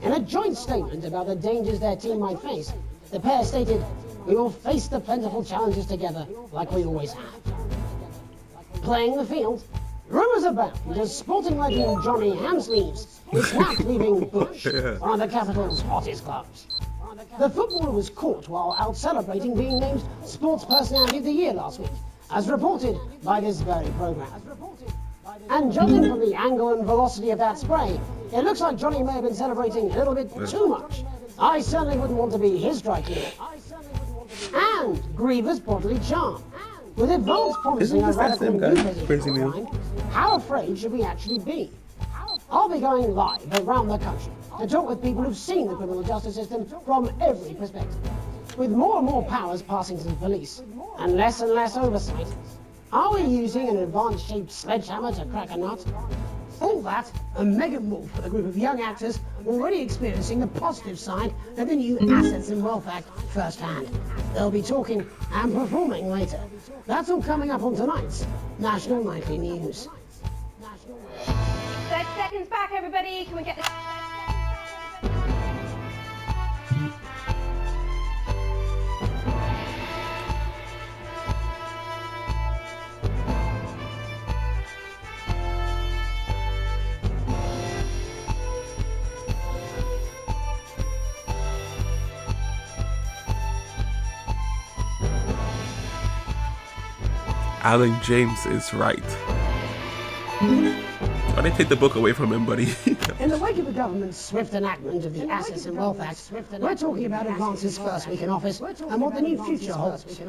Speaker 5: In a joint statement about the dangers their team might face, the pair stated, "We will face the plentiful challenges together like we always have." Playing the field, rumours abound as sporting legend Johnny Hamsleeves is snapped leaving Bush, one of the capital's hottest clubs. The footballer was caught while out celebrating being named Sports Personality of the Year last week, as reported by this very programme. And judging from the angle and velocity of that spray, it looks like Johnny may have been celebrating a little bit too much. I certainly wouldn't want to be his strike unit. And Griever's bodily charm. With advance promising a radical new
Speaker 1: Crazy Meal.
Speaker 5: mind, how afraid should we actually be? I'll be going live around the country to talk with people who've seen the criminal justice system from every perspective. With more and more powers passing to the police, and less oversight, are we using an advanced-shaped sledgehammer to crack a nut? All that, and mega more for the group of young actors already experiencing the positive side of the new Assets and Wealth Act firsthand. They'll be talking and performing later. That's all coming up on tonight's National Nightly News.
Speaker 8: 30 seconds back, everybody. Can we get this?
Speaker 1: Alan James is right. Why they take the book away from him, buddy?
Speaker 5: In the wake of the government's swift enactment of the Assets and Wealth Act, we're talking about Advance's first week in office and what the new future holds.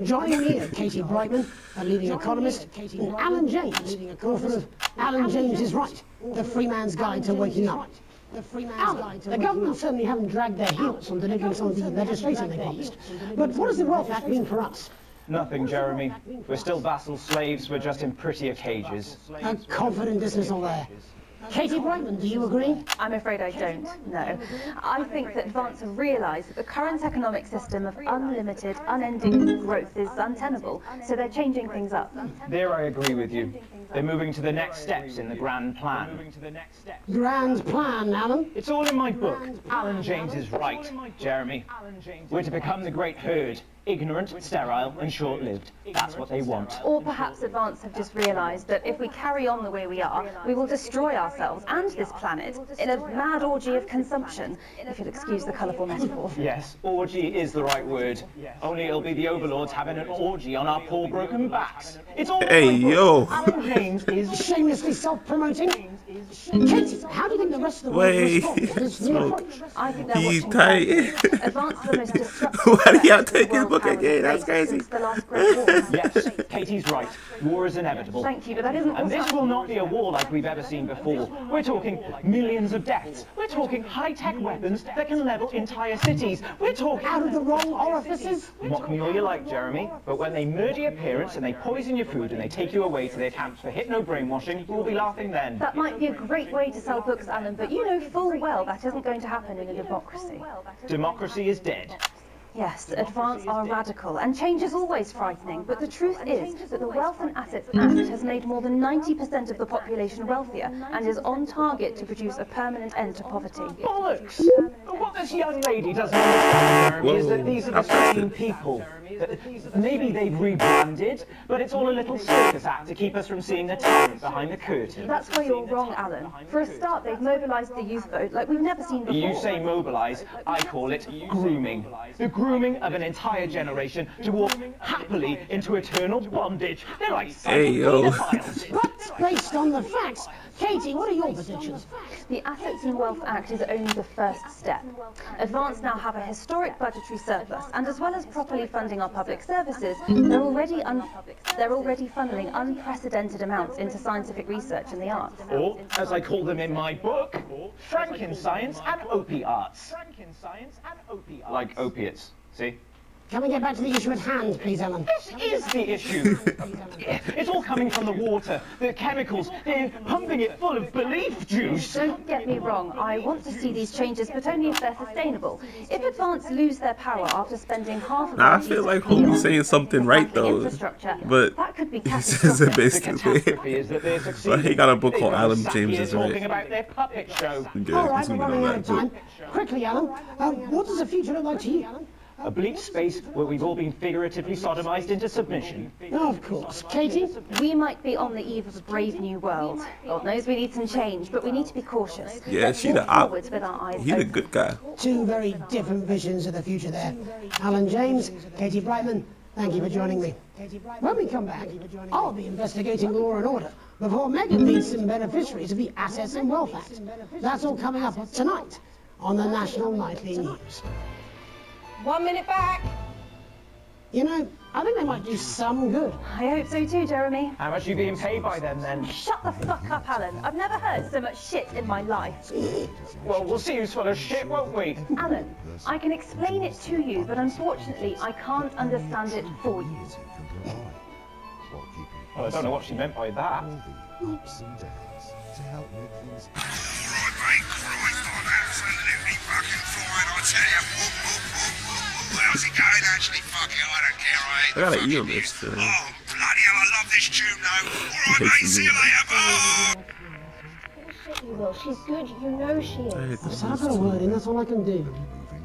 Speaker 5: Joining me are Katie Brightman, a leading economist, and Alan James, author of Alan James is Right, The Free Man's Guide to Waking Up. Alan, the government certainly haven't dragged their heels on delivering some of the legislation they promised. But what does the Wealth Act mean for us?
Speaker 3: Nothing, Jeremy. We're still vassal slaves, we're just in prettier cages.
Speaker 5: A confident dismissal there. Katie Brightman, do you agree?
Speaker 11: I'm afraid I don't, no. I think that Advance have realised that the current economic system of unlimited, unending growth is untenable, so they're changing things up.
Speaker 3: There I agree with you. They're moving to the next steps in the grand plan.
Speaker 5: Grand plan, Alan?
Speaker 3: It's all in my book. Alan James is right, Jeremy. We're to become the great herd. Ignorant, sterile, and short-lived. That's what they want.
Speaker 11: Or perhaps Advance have just realised that if we carry on the way we are, we will destroy ourselves and this planet in a mad orgy of consumption, if you'll excuse the colourful metaphor.
Speaker 3: Yes, orgy is the right word. Only it'll be the overlords having an orgy on our poor broken backs. It's all
Speaker 1: Hey, yo.
Speaker 3: Alan James is
Speaker 5: shamelessly self-promoting. Katie, how do you think the rest of the world will respond to this new approach?
Speaker 11: I think they're
Speaker 1: He
Speaker 11: watching
Speaker 1: tight.
Speaker 11: carefully. Advance are the most disruptive
Speaker 1: Why do y'all
Speaker 11: threat to
Speaker 1: take his
Speaker 11: world
Speaker 1: book
Speaker 11: power
Speaker 1: again? That's
Speaker 11: debate
Speaker 1: crazy.
Speaker 11: since the last Great War.
Speaker 3: Yes, Katie's right. War is inevitable.
Speaker 11: Thank you, but that isn't
Speaker 3: And this will not be a war like we've ever seen before. We're talking millions of deaths. We're talking high-tech weapons that can level entire cities. We're talking...
Speaker 5: Out of the wrong orifices?
Speaker 3: Mock me all you like, Jeremy, but when they murder your parents and they poison your food and they take you away to their camps for hypno-brainwashing, we'll be laughing then.
Speaker 11: That might be a great way to sell books, Alan, but you know full well that isn't going to happen in a democracy.
Speaker 3: Democracy is dead.
Speaker 11: Yes, Advance are radical, and change is always frightening, but the truth is that the Wealth and Assets Act has made more than 90% of the population wealthier and is on target to produce a permanent end to poverty.
Speaker 3: Bollocks! What this young lady doesn't understand, Jeremy, is that these are the same people. Maybe they've rebranded, but it's all a little circus act to keep us from seeing the talent behind the curtain.
Speaker 11: That's where you're wrong, Alan. For a start, they've mobilised the youth vote like we've never seen before.
Speaker 3: You say mobilise, I call it grooming. The grooming of an entire generation to walk happily into eternal bondage. They're like
Speaker 1: Hey, yo.
Speaker 5: But based on the facts, Katie, what are your predictions?
Speaker 11: The Assets and Wealth Act is only the first step. Advance now have a historic budgetary surplus, and as well as properly funding our public services, they're already funneling unprecedented amounts into scientific research and the arts.
Speaker 3: Or, as I call them in my book, Frankenscience and opiates. Like opiates, see?
Speaker 5: Can we get back to the issue at hand, please, Alan?
Speaker 3: This is the issue. It's all coming from the water, the chemicals. They're pumping it full of belief juice.
Speaker 11: Don't get me wrong, I want to see these changes, but only if they're sustainable. If Advance lose their power after spending half of
Speaker 1: Nah, I
Speaker 11: our
Speaker 1: feel
Speaker 11: GDP
Speaker 1: like Home's
Speaker 11: on
Speaker 1: saying something right though,
Speaker 11: infrastructure,
Speaker 1: but
Speaker 11: that could be
Speaker 1: it's just a bit
Speaker 3: catastrophe is that they're
Speaker 1: stupid.
Speaker 3: succeeding.
Speaker 1: But he got a book
Speaker 3: They've
Speaker 1: called
Speaker 3: got
Speaker 1: Alan
Speaker 3: sat
Speaker 1: James
Speaker 3: here
Speaker 1: is
Speaker 3: talking
Speaker 1: right.
Speaker 3: about their puppet show.
Speaker 1: Yeah,
Speaker 5: All right,
Speaker 1: he's
Speaker 5: we're
Speaker 1: moving
Speaker 5: running
Speaker 1: on
Speaker 5: out of
Speaker 1: that
Speaker 5: time.
Speaker 1: book.
Speaker 5: Quickly, Alan, what does the future look like to you?
Speaker 3: A bleak space where we've all been figuratively sodomized into submission.
Speaker 5: Oh, of course. Katie?
Speaker 11: We might be on the eve of a brave new world. God knows we need some change, but we need to be cautious.
Speaker 1: Yeah,
Speaker 11: Let's
Speaker 1: she
Speaker 11: walk
Speaker 1: the op.
Speaker 11: forwards with our eyes
Speaker 1: He the
Speaker 11: open.
Speaker 1: good guy.
Speaker 5: Two very different visions of the future there. Alan James, Katie Brightman, thank you for joining me. When we come back, I'll be investigating Law and Order before Megan meets some beneficiaries of the Assets and Wealth Act. That's all coming up tonight on the National Nightly News.
Speaker 11: 1 minute back.
Speaker 5: You know, I think they might do some good.
Speaker 11: I hope so too, Jeremy.
Speaker 3: How much are you being paid by them then?
Speaker 11: Shut the fuck up, Alan. I've never heard so much shit in my life.
Speaker 3: Well, we'll see who's full of shit, won't we?
Speaker 11: Alan, I can explain it to you, but unfortunately I can't understand it for you.
Speaker 3: Well, I don't know what she meant by that.
Speaker 6: Right, mate, Christ, I'm absolutely fucking flying, I tell you. How's it going, actually? Fuck it, I don't care, I
Speaker 1: I gotta eat on this.
Speaker 6: Oh, bloody hell, I love this tune, though. All right, mate, see you later, bye.
Speaker 4: Shit, you will. She's good. You know she is.
Speaker 5: I've said I've got a word in, that's all I can do.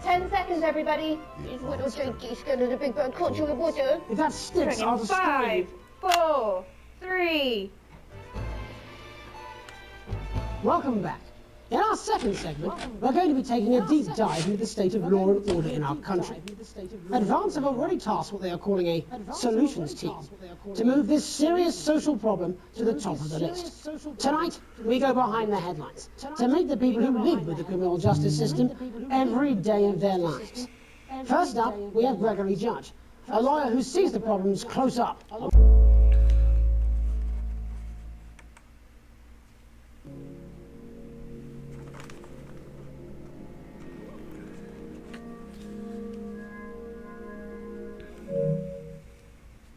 Speaker 4: 10 seconds, everybody. It's little Jakey's going to the big bird caught you with water.
Speaker 5: If that sticks, I'll destroy you.
Speaker 11: 5, 4, 3.
Speaker 5: Welcome back. In our second segment, we're going to be taking a deep dive into the state of law and order in our country. Advance have already tasked what they are calling a solutions team to move this serious social problem to the top of the list. Tonight, we go behind the headlines to meet the people who live with the criminal justice system every day of their lives. First up, we have Gregory Judge, a lawyer who sees the problems close up.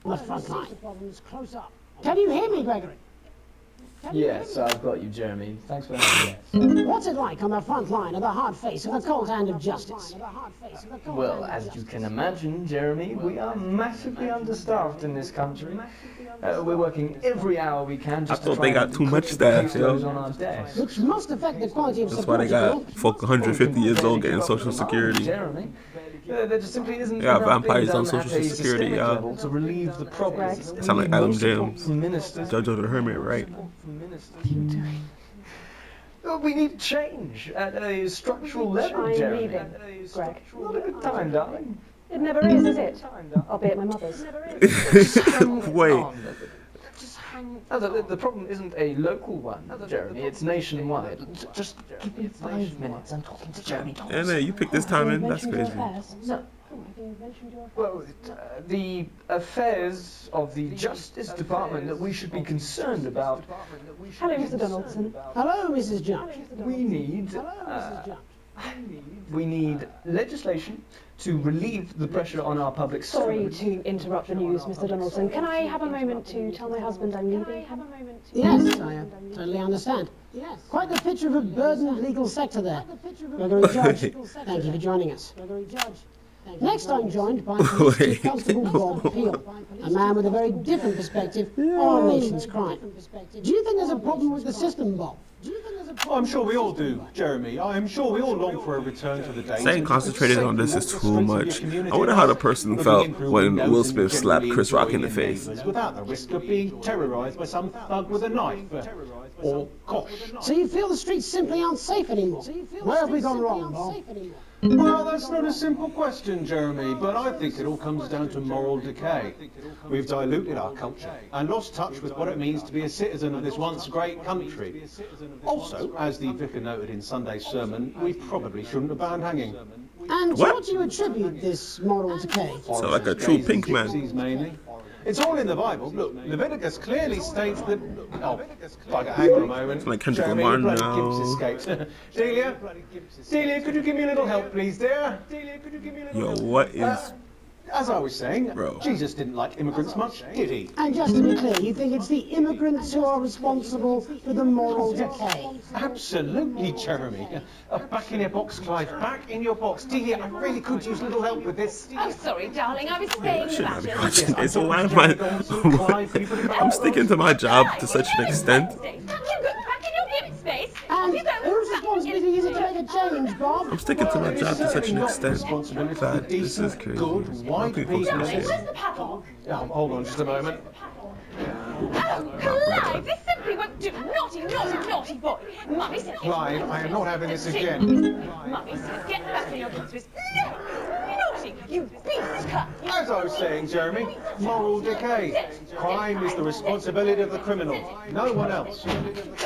Speaker 5: On the front line. Can you hear me, Gregory?
Speaker 12: Yes, I've got you, Jeremy. Thanks for having me.
Speaker 5: What's it like on the front line of the hard face of the cold hand of justice?
Speaker 12: Well, as you can imagine, Jeremy, we are massively understaffed in this country. We're working every hour we can just to try
Speaker 1: they got too much staff, yo.
Speaker 12: on our desk.
Speaker 5: Which must affect the quality of
Speaker 1: That's why
Speaker 5: support.
Speaker 1: they got folk 150 years old getting Social Security.
Speaker 12: Jeremy, there just simply isn't
Speaker 1: They got
Speaker 12: enough
Speaker 1: vampires
Speaker 12: being
Speaker 1: on
Speaker 12: done at
Speaker 1: Social
Speaker 12: a
Speaker 1: Security,
Speaker 12: systemic
Speaker 1: y'all.
Speaker 12: level to relieve the problems.
Speaker 1: It sound like Adam James,
Speaker 12: Ministers.
Speaker 1: Jojo the Hermit, right?
Speaker 12: We need change at a structural level,
Speaker 11: I'm
Speaker 12: Jeremy.
Speaker 11: leaving, Greg.
Speaker 12: Not a good time, darling.
Speaker 11: It never is it? I'll be at my mother's.
Speaker 1: Wait.
Speaker 12: No, the problem isn't a local one, Jeremy. It's nationwide. Just give me 5 minutes. I'm talking to Jeremy Thompson.
Speaker 1: And you picked this time in? That's crazy.
Speaker 12: No. Well, the affairs of the Justice Department that we should be concerned about.
Speaker 11: Hello, Mr. Donaldson.
Speaker 5: Hello, Mrs. Judge.
Speaker 12: We need legislation to relieve the pressure on our public
Speaker 11: Sorry
Speaker 12: servants.
Speaker 11: to interrupt the news, Mr. Donaldson. Can I have a moment to tell my husband I'm leaving him?
Speaker 5: Yes, I totally understand. Quite the picture of a burdened legal sector there. Gregory Judge, thank you for joining us. Next, I'm joined by Police Chief Constable Bob Peel, a man with a very different perspective on our nation's crime. Do you think there's a problem with the system, Bob?
Speaker 13: I'm sure we all do, Jeremy. I'm sure we all long for a return to the days.
Speaker 1: Saying concentrated on this is too much. I wonder how the person felt when Will Smith slapped Chris Rock in the face.
Speaker 13: Without the risk of being terrorised by some thug with a knife. Or gosh.
Speaker 5: So you feel the streets simply aren't safe anymore? Where have we gone wrong, Bob?
Speaker 13: Well, that's not a simple question, Jeremy, but I think it all comes down to moral decay. We've diluted our culture and lost touch with what it means to be a citizen of this once great country. Also, as the vicar noted in Sunday's sermon, we probably shouldn't have banned hanging.
Speaker 5: And to what do you attribute this moral decay?
Speaker 1: So like a true pink man.
Speaker 13: Mainly. It's all in the Bible. Look, Leviticus clearly states that... Oh, bugger, hang on a moment.
Speaker 1: It's like Kendrick
Speaker 13: Jeremy,
Speaker 1: Lamar
Speaker 13: the bloody
Speaker 1: now.
Speaker 13: Gibbs escaped. Delia, could you give me a little help, please, dear?
Speaker 1: Yo, what is...
Speaker 13: As I was saying,
Speaker 1: Bro.
Speaker 13: Jesus didn't like immigrants much, did he?
Speaker 5: And just to be clear, you think it's the immigrants who are responsible for the moral decay?
Speaker 13: Absolutely, Jeremy. Back in your box, Clive. Back in your box. Delia, I really could use a little help with this.
Speaker 8: Oh, sorry, darling. I was saying
Speaker 1: Shouldn't I be
Speaker 8: that.
Speaker 1: watching this? So why am I... I'm sticking to my job to such an extent.
Speaker 8: Back in your gift space.
Speaker 5: And whose responsibility is it to make a change, Bob?
Speaker 1: I'm sticking to my job to such an extent that this is crazy. How people can say it.
Speaker 13: Hold on just a moment.
Speaker 8: Oh, Clive, this simply won't do. Naughty, naughty, naughty boy. Mummy said...
Speaker 13: Clive, I am not having this again.
Speaker 8: Mummy said, get back in your gift space. Naughty, you beast cut.
Speaker 13: As I was saying, Jeremy, moral decay. Crime is the responsibility of the criminal, no one else.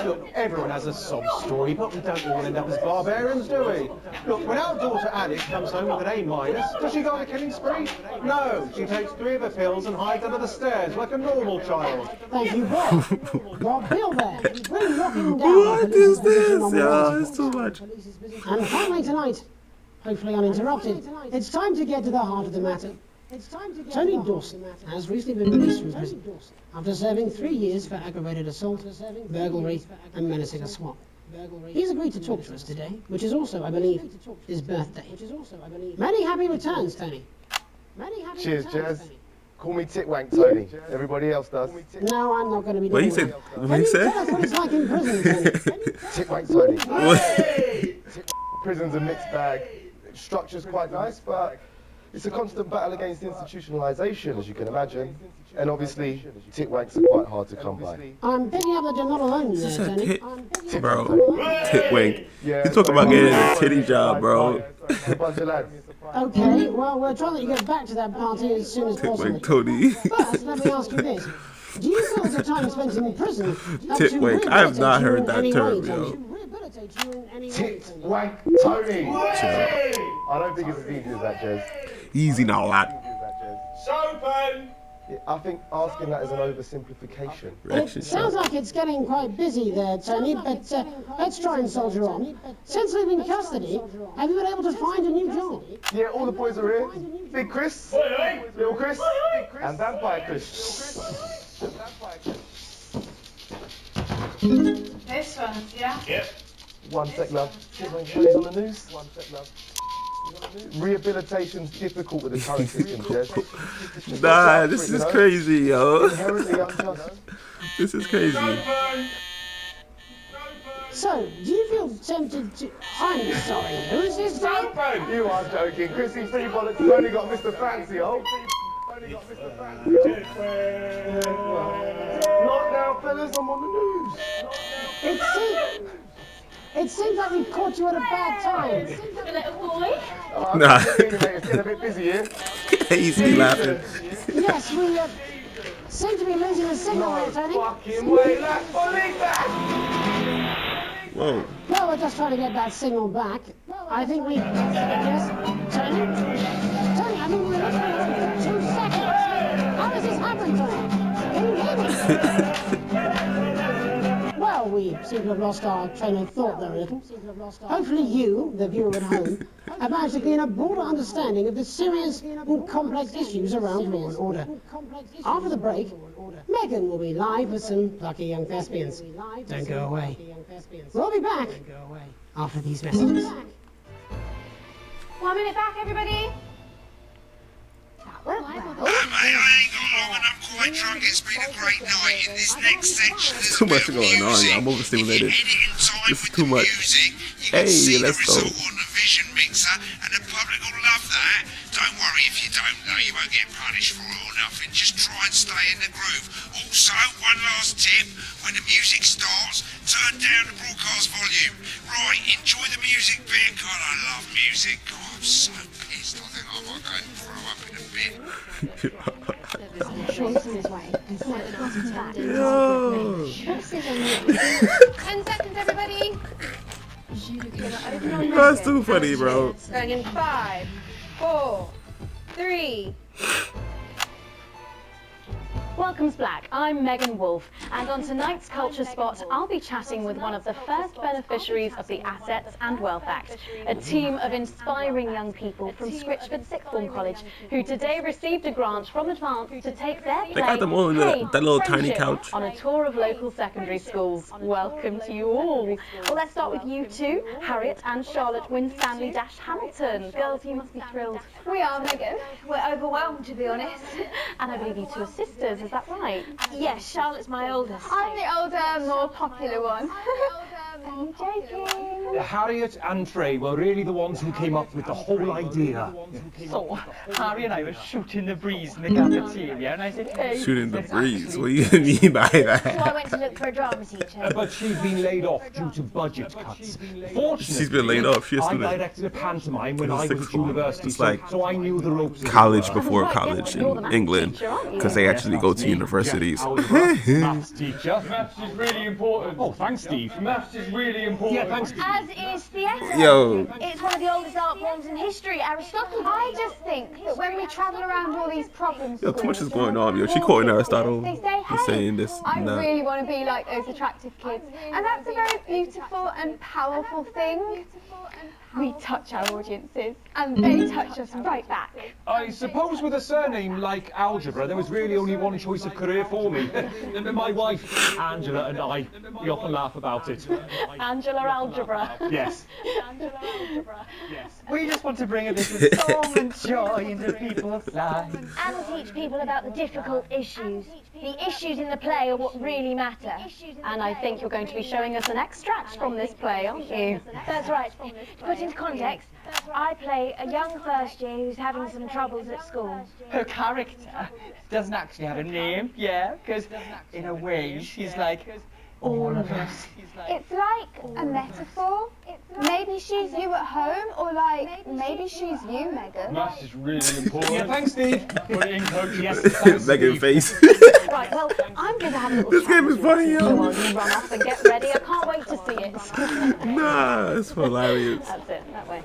Speaker 13: Look, everyone has a sob story, but we don't all end up as barbarians, do we? Look, when our daughter Alice comes home with an A-, does she go on a killing spree? No, she takes 3 of her pills and hides under the stairs like a normal child.
Speaker 5: Thank you, Bob. Bob Peel there. We're locking down
Speaker 1: What is this? Yeah, it's too much.
Speaker 5: And finally tonight, hopefully uninterrupted, it's time to get to the heart of the matter. Tony Dawson has recently been released from prison after serving 3 years for aggravated assault, burglary and menacing a swap. He's agreed to talk to us today, which is also, I believe, his birthday. Many happy returns, Tony.
Speaker 14: Cheers, Jazz. Call me Titwank Tony. Everybody else does.
Speaker 5: No, I'm not going to be
Speaker 1: What
Speaker 5: doing
Speaker 1: he said?
Speaker 5: that.
Speaker 1: What he said?
Speaker 5: Tell us what it's like in prison, Tony.
Speaker 14: Titwank Tony. Prison's a mixed bag. Structure's quite nice, but It's a constant battle against institutionalisation, as you can imagine. And obviously, titwanks are quite hard to come by.
Speaker 5: I'm picking up that you're not alone there, Tony.
Speaker 1: Bro, titwank. You talk about getting a titty job, bro.
Speaker 14: A bunch of lads.
Speaker 5: Okay, well, we're trying to get back to that party as soon as possible.
Speaker 1: Titwank Tony.
Speaker 5: But let me ask you this. Do you feel the time spent in prison helps you
Speaker 1: Titwank. I have not
Speaker 5: rehabilitate you
Speaker 1: heard
Speaker 5: in
Speaker 1: that
Speaker 5: any
Speaker 1: term,
Speaker 5: way,
Speaker 1: yo.
Speaker 14: Titwank Tony. I don't think it's as easy as that, Jez.
Speaker 1: Easy now, lad.
Speaker 14: Soapin! I think asking that is an oversimplification.
Speaker 5: It sounds like it's getting quite busy there, Tony, but let's try and soldier on. Since leaving custody, have you been able to find a new job?
Speaker 14: Yeah, all the boys are here. Big Chris, Little Chris, and Vampire Chris.
Speaker 8: This one, yeah?
Speaker 14: Yep. One sec, love. He's on the news. One sec, love. Rehabilitation's difficult with the current system, Jez.
Speaker 1: Nah, this is crazy, yo.
Speaker 14: Inherently unjust.
Speaker 1: This is crazy.
Speaker 5: So, do you feel tempted to... I'm sorry, who's this guy?
Speaker 14: You are joking. Chrissy Freebollocks has only got Mr. Fancy, oh. Not now, fellas, I'm on the news.
Speaker 5: It seems like we've caught you at a bad time.
Speaker 8: The little boy?
Speaker 1: Nah.
Speaker 14: It's getting a bit busy here.
Speaker 1: He's laughing.
Speaker 5: Yes, we seem to be losing the signal there, Tony.
Speaker 14: Fucking way, lads, believe that!
Speaker 1: Whoa.
Speaker 5: Well, we're just trying to get that signal back. I think we... Yes, Tony? Tony, I think we're looking for 2 seconds. How does this happen, Tony? Can you hear me? Well, we seem to have lost our train of thought there a little. Hopefully you, the viewer at home, have managed to gain a broader understanding of the serious and complex issues around law and order. After the break, Megan will be live with some plucky young thespians. Don't go away. We'll be back after these messages.
Speaker 8: 1 minute back, everybody.
Speaker 6: Mate, I ain't got long and I'm quite drunk. It's been a great night. In this next section, there's
Speaker 1: Too much going on, yo. I'm overstimulated. This is too much. Hey, let's go.
Speaker 6: On the Vision Mixer, and the public will love that. Don't worry if you don't know, you won't get punished for it or nothing. Just try and stay in the groove. Also, one last tip: when the music starts, turn down the broadcast volume. Right, enjoy the music bit. God, I love music. God, I'm so pissed. I think I might go and throw up in a bit.
Speaker 1: Yo.
Speaker 8: 10 seconds, everybody.
Speaker 1: That's too funny, bro.
Speaker 8: Going in 5, 4, 3.
Speaker 11: Welcome's Black, I'm Megan Wolfe, and on tonight's Culture Spot, I'll be chatting with one of the first beneficiaries of the Assets and Wealth Act, a team of inspiring young people from Scritchford Sixth Form College, who today received a grant from Advance to take their play,
Speaker 1: They got them all in that little tiny couch.
Speaker 11: on a tour of local secondary schools. Welcome to you all. Well, let's start with you two, Harriet and Charlotte Winstanley-Hamilton. Girls, you must be thrilled.
Speaker 8: We are, Megan. We're overwhelmed, to be honest.
Speaker 11: And I believe you two are sisters, is that right?
Speaker 8: Yes, Charlotte's my oldest. I'm the older, more popular one. I'm joking.
Speaker 15: Harriet and Trey were really the ones who came up with the whole idea.
Speaker 16: So, Harry and I were shooting the breeze in the cafeteria, and I said, hey...
Speaker 1: Shooting the breeze? What do you mean by that?
Speaker 8: So I went to look for a drama teacher.
Speaker 15: But she's been laid off due to budget cuts. Fortunately,
Speaker 1: She's been laid off. She's a
Speaker 15: I
Speaker 1: student.
Speaker 15: directed a pantomime when I was
Speaker 1: Sixth
Speaker 15: at
Speaker 1: form.
Speaker 15: university,
Speaker 1: It's like
Speaker 15: so I knew the ropes.
Speaker 1: college before college in England, because they actually go to universities.
Speaker 15: Maths teacher.
Speaker 16: Maths is really important.
Speaker 15: Oh, thanks, Steve.
Speaker 16: Maths is really important.
Speaker 15: Yeah, thanks, Steve.
Speaker 8: As is theatre.
Speaker 1: Yo.
Speaker 8: It's one of the oldest art forms in history, Aristotle. I just think that when we travel around all these problems,
Speaker 1: Yo, too much is going on, yo. She quoting Aristotle.
Speaker 8: they say,
Speaker 1: He's
Speaker 8: hey,
Speaker 1: saying this
Speaker 8: I
Speaker 1: and that.
Speaker 8: really want to be like those attractive kids. And that's a very beautiful and powerful thing. We touch our audiences, and they touch us right back.
Speaker 15: I suppose with a surname like Algebra, there was really only one choice of career for me. My wife, Angela, and I, we often laugh about it.
Speaker 11: Angela Algebra.
Speaker 15: Yes.
Speaker 11: Angela Algebra.
Speaker 15: Yes.
Speaker 16: We just want to bring a bit of song and joy into people's lives.
Speaker 8: And teach people about the difficult issues.
Speaker 4: The issues in the play are what really matter. And I think you're going to be showing us an extract from this play, aren't you?
Speaker 8: That's right. To put into context, I play a young first year who's having some troubles at school.
Speaker 16: Her character doesn't actually have a name, yeah, because in a way she's like all of us.
Speaker 8: It's like a metaphor. Maybe she's you at home, or like maybe she's you, Megan.
Speaker 15: Maths is really important.
Speaker 13: Yeah, thanks, Steve.
Speaker 15: Put it in, coach.
Speaker 13: Yes,
Speaker 1: Megan face.
Speaker 4: Right, well, I'm going to have a little
Speaker 1: This game is funny, yo.
Speaker 4: Go on, you run off and get ready. I can't wait to see it.
Speaker 1: Nah, it's hilarious.
Speaker 4: That's it, that way.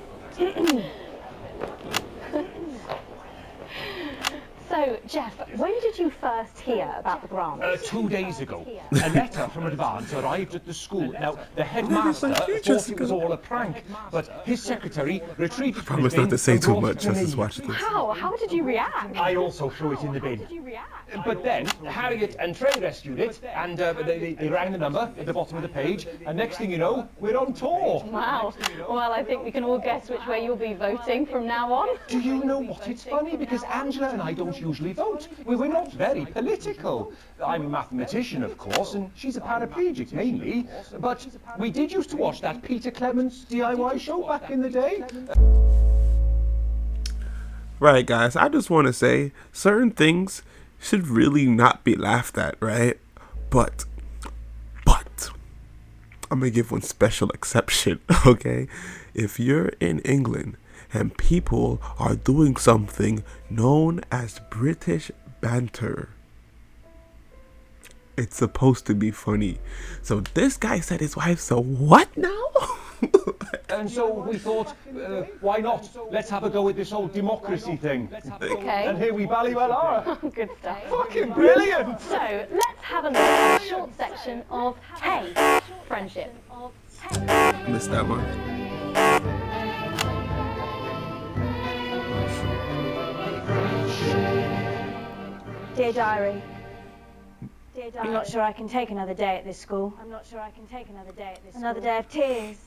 Speaker 4: So, Jeff, when did you first hear about the grant?
Speaker 15: 2 days ago, a letter from Advance arrived at the school. Now, the headmaster thought it was all a prank, but his secretary retrieved it from
Speaker 1: Promise
Speaker 15: the bin
Speaker 1: not to say
Speaker 15: and
Speaker 1: too
Speaker 15: brought it
Speaker 1: much.
Speaker 15: to
Speaker 1: Just
Speaker 15: me.
Speaker 1: watch this.
Speaker 4: How did you react?
Speaker 15: I also threw it in the bin. But then Harriet and Trey rescued it, and they rang the number at the bottom of the page, and next thing you know, we're on tour.
Speaker 4: Wow. Well, I think we can all guess which way you'll be voting from now on.
Speaker 15: Do you know what? It's funny because Angela and I don't usually vote. We're not very political. I'm a mathematician, of course, and she's a paraplegic mainly. But we did used to watch that Peter Clements DIY show back in the day.
Speaker 1: Right, guys, I just want to say certain things should really not be laughed at, right? But I'm gonna give one special exception, okay? If you're in England and people are doing something known as British banter, it's supposed to be funny. So this guy said his wife's a what now?
Speaker 15: And so we thought, why not? Let's have a go with this whole democracy thing.
Speaker 4: Okay.
Speaker 15: And here we bally well are.
Speaker 4: Good stuff.
Speaker 15: Fucking brilliant!
Speaker 4: So, let's have a look at a short section of Hey, Friendship.
Speaker 1: Missed that one.
Speaker 8: Dear Diary. I'm not sure I can take another day at this school. Another day of tears.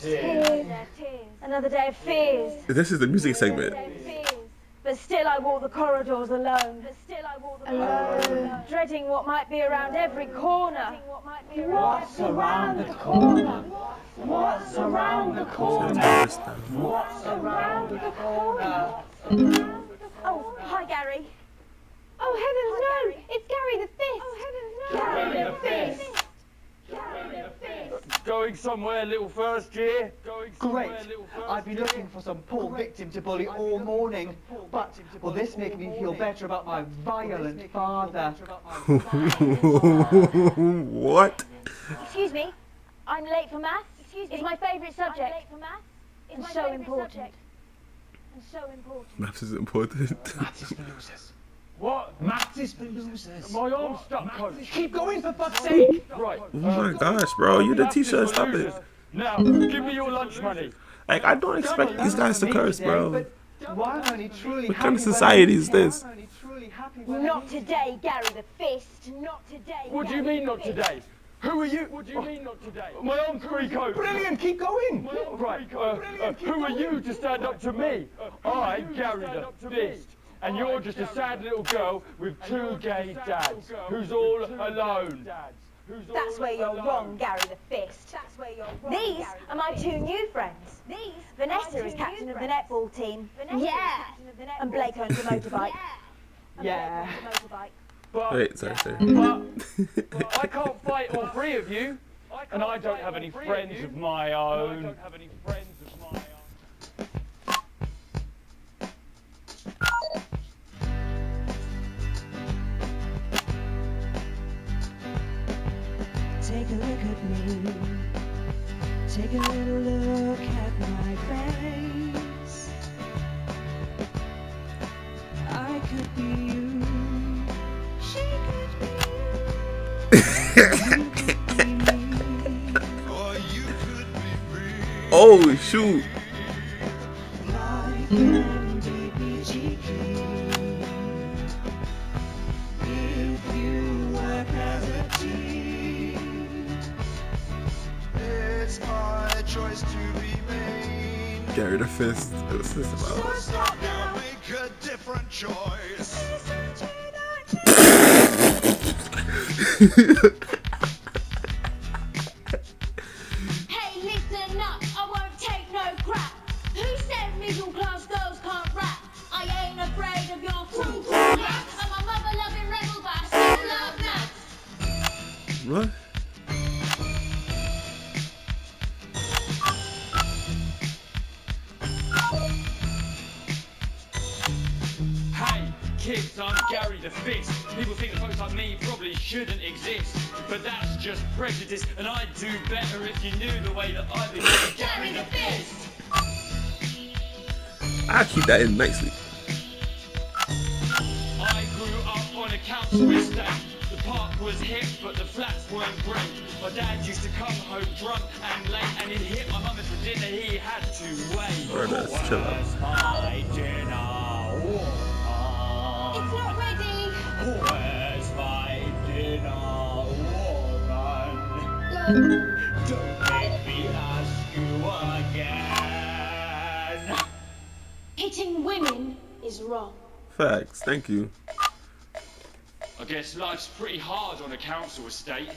Speaker 8: Tears. Another day of fears.
Speaker 1: This is the music segment.
Speaker 8: But still I walk the corridors alone. Alone. Dreading what might be around every corner.
Speaker 16: What's around the corner? What's around the corner? What's around the corner?
Speaker 8: Oh, hi Gary. Oh heavens no! It's Gary the Fist! Oh heavens no!
Speaker 16: Gary the Fist!
Speaker 15: Going somewhere, little first year?
Speaker 16: Great! I've been looking for some poor victim to bully all morning, but will this make me feel better about my violent father?
Speaker 1: What?
Speaker 8: Excuse me, I'm late for maths. It's my favourite subject. It's so important.
Speaker 1: Maths is important.
Speaker 15: Maths is for losers. What? Maths is for losers. My arm's stuck, coach. Keep going, for fuck's sake! Right.
Speaker 1: Oh my gosh, bro, you're the teacher. Stop it.
Speaker 15: Now, give me your lunch money.
Speaker 1: Like, I don't expect these guys to curse, bro.
Speaker 16: What
Speaker 1: kind of society is this?
Speaker 8: Not today, Gary the Fist. Not today.
Speaker 15: What do you mean not today? Who are you? What do you mean not today? My arm's free, coach. Brilliant, keep going. Right, who are you to stand up to me? I'm Gary the Fist. And you're just a sad little girl with two gay dads who's all alone.
Speaker 8: That's where you're wrong, Gary the Fist. These are my two new friends. Vanessa is captain of the netball team. Yeah. And Blake owns a motorbike.
Speaker 16: Yeah.
Speaker 1: Wait, sorry.
Speaker 15: But I can't fight all three of you. And I don't have any friends of my own.
Speaker 17: Take a look at me. Take a little look at my face. I could be you. She could be you. You could be me. Or you could be me.
Speaker 1: Oh, shoot.
Speaker 17: Like an DPG. If you work as a team, it's my choice to be made.
Speaker 1: Gary the Fist. What's this about?
Speaker 17: So stop now, make a different choice.
Speaker 8: Hey, listen up, I won't take no crap. Who said middle class girls can't rap? I ain't afraid of your cruel rap. I'm a mother loving rebel, but I still love maths.
Speaker 1: What?
Speaker 15: Hey, kids, I'm Gary the Fist. People think that folks like me probably shouldn't exist, but that's just prejudice, and I'd do better if you knew the way that I became Gary the Fist.
Speaker 1: I'll keep that in nicely.
Speaker 15: I grew up on a council estate. The park was hip, but the flats weren't great. My dad used to come home drunk and late, and he'd hit my mum for dinner. He had to wait.
Speaker 1: Bro, that's chill out.
Speaker 15: My dinner?
Speaker 8: It's not ready.
Speaker 15: Where's my dinner, woman? Don't make me ask you again.
Speaker 8: Hitting women is wrong.
Speaker 1: Facts. Thank you.
Speaker 15: I guess life's pretty hard on a council estate.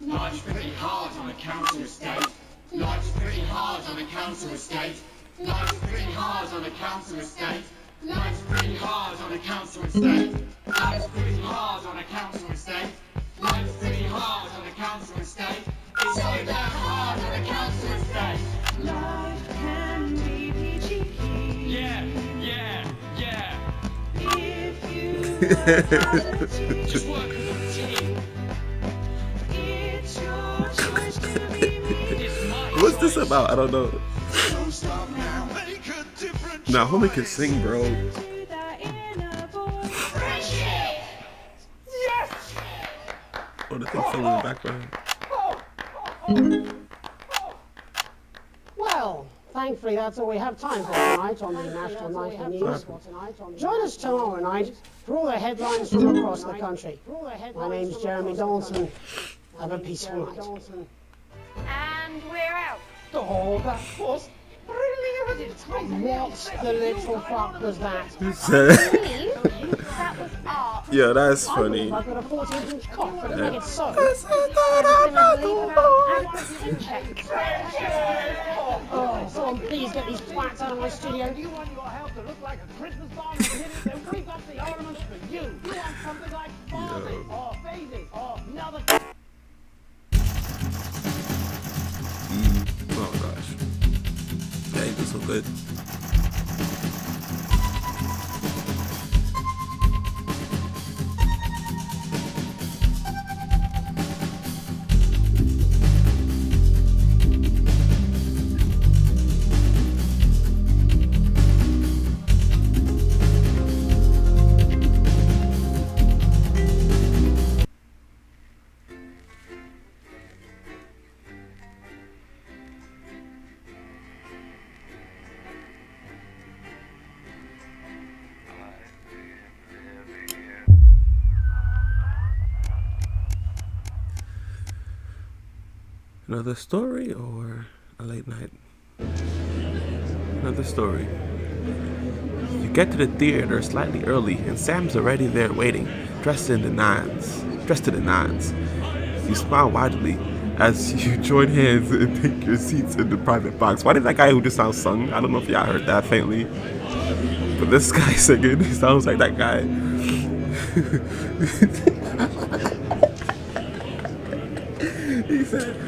Speaker 15: Life's pretty hard on a council estate. Life's pretty hard on a council estate. Life's pretty hard on a council estate. Life's pretty hard on a council estate. Life's pretty hard on a council estate. Life's pretty hard on a council estate. It's so damn hard on a council estate.
Speaker 17: Life can be peachy.
Speaker 15: Yeah, yeah, yeah.
Speaker 17: If you
Speaker 15: Just work as a team.
Speaker 17: it's your choice to be me.
Speaker 1: What's this about? I don't know. Nah, homie can sing, bro.
Speaker 17: Yes!
Speaker 1: Oh, the thing filling in the background.
Speaker 5: Well, thankfully that's all we have time for tonight on the National Nightly News. Join us tomorrow night for all the headlines from across the country. My name's Jeremy Dawson. Have a peaceful night.
Speaker 8: And we're out.
Speaker 5: Oh, that was brilliant! What the little fuck was that?
Speaker 8: That was art.
Speaker 1: Yeah, that's funny.
Speaker 5: I've got a 14-inch cock, but I think it's so. Oh, someone please get these twats out of my studio.
Speaker 2: You want your house to look like a Christmas barn? Then we got the ornaments for you. You want something like Barbie or Daisy or another.
Speaker 1: Oh gosh. That ain't so good. Another story or a late night? Another story. You get to the theater slightly early and Sam's already there waiting, dressed to the nines. You smile widely as you join hands and take your seats in the private box. Why did that guy who just sounds sung? I don't know if y'all heard that faintly. But this guy singing, he sounds like that guy.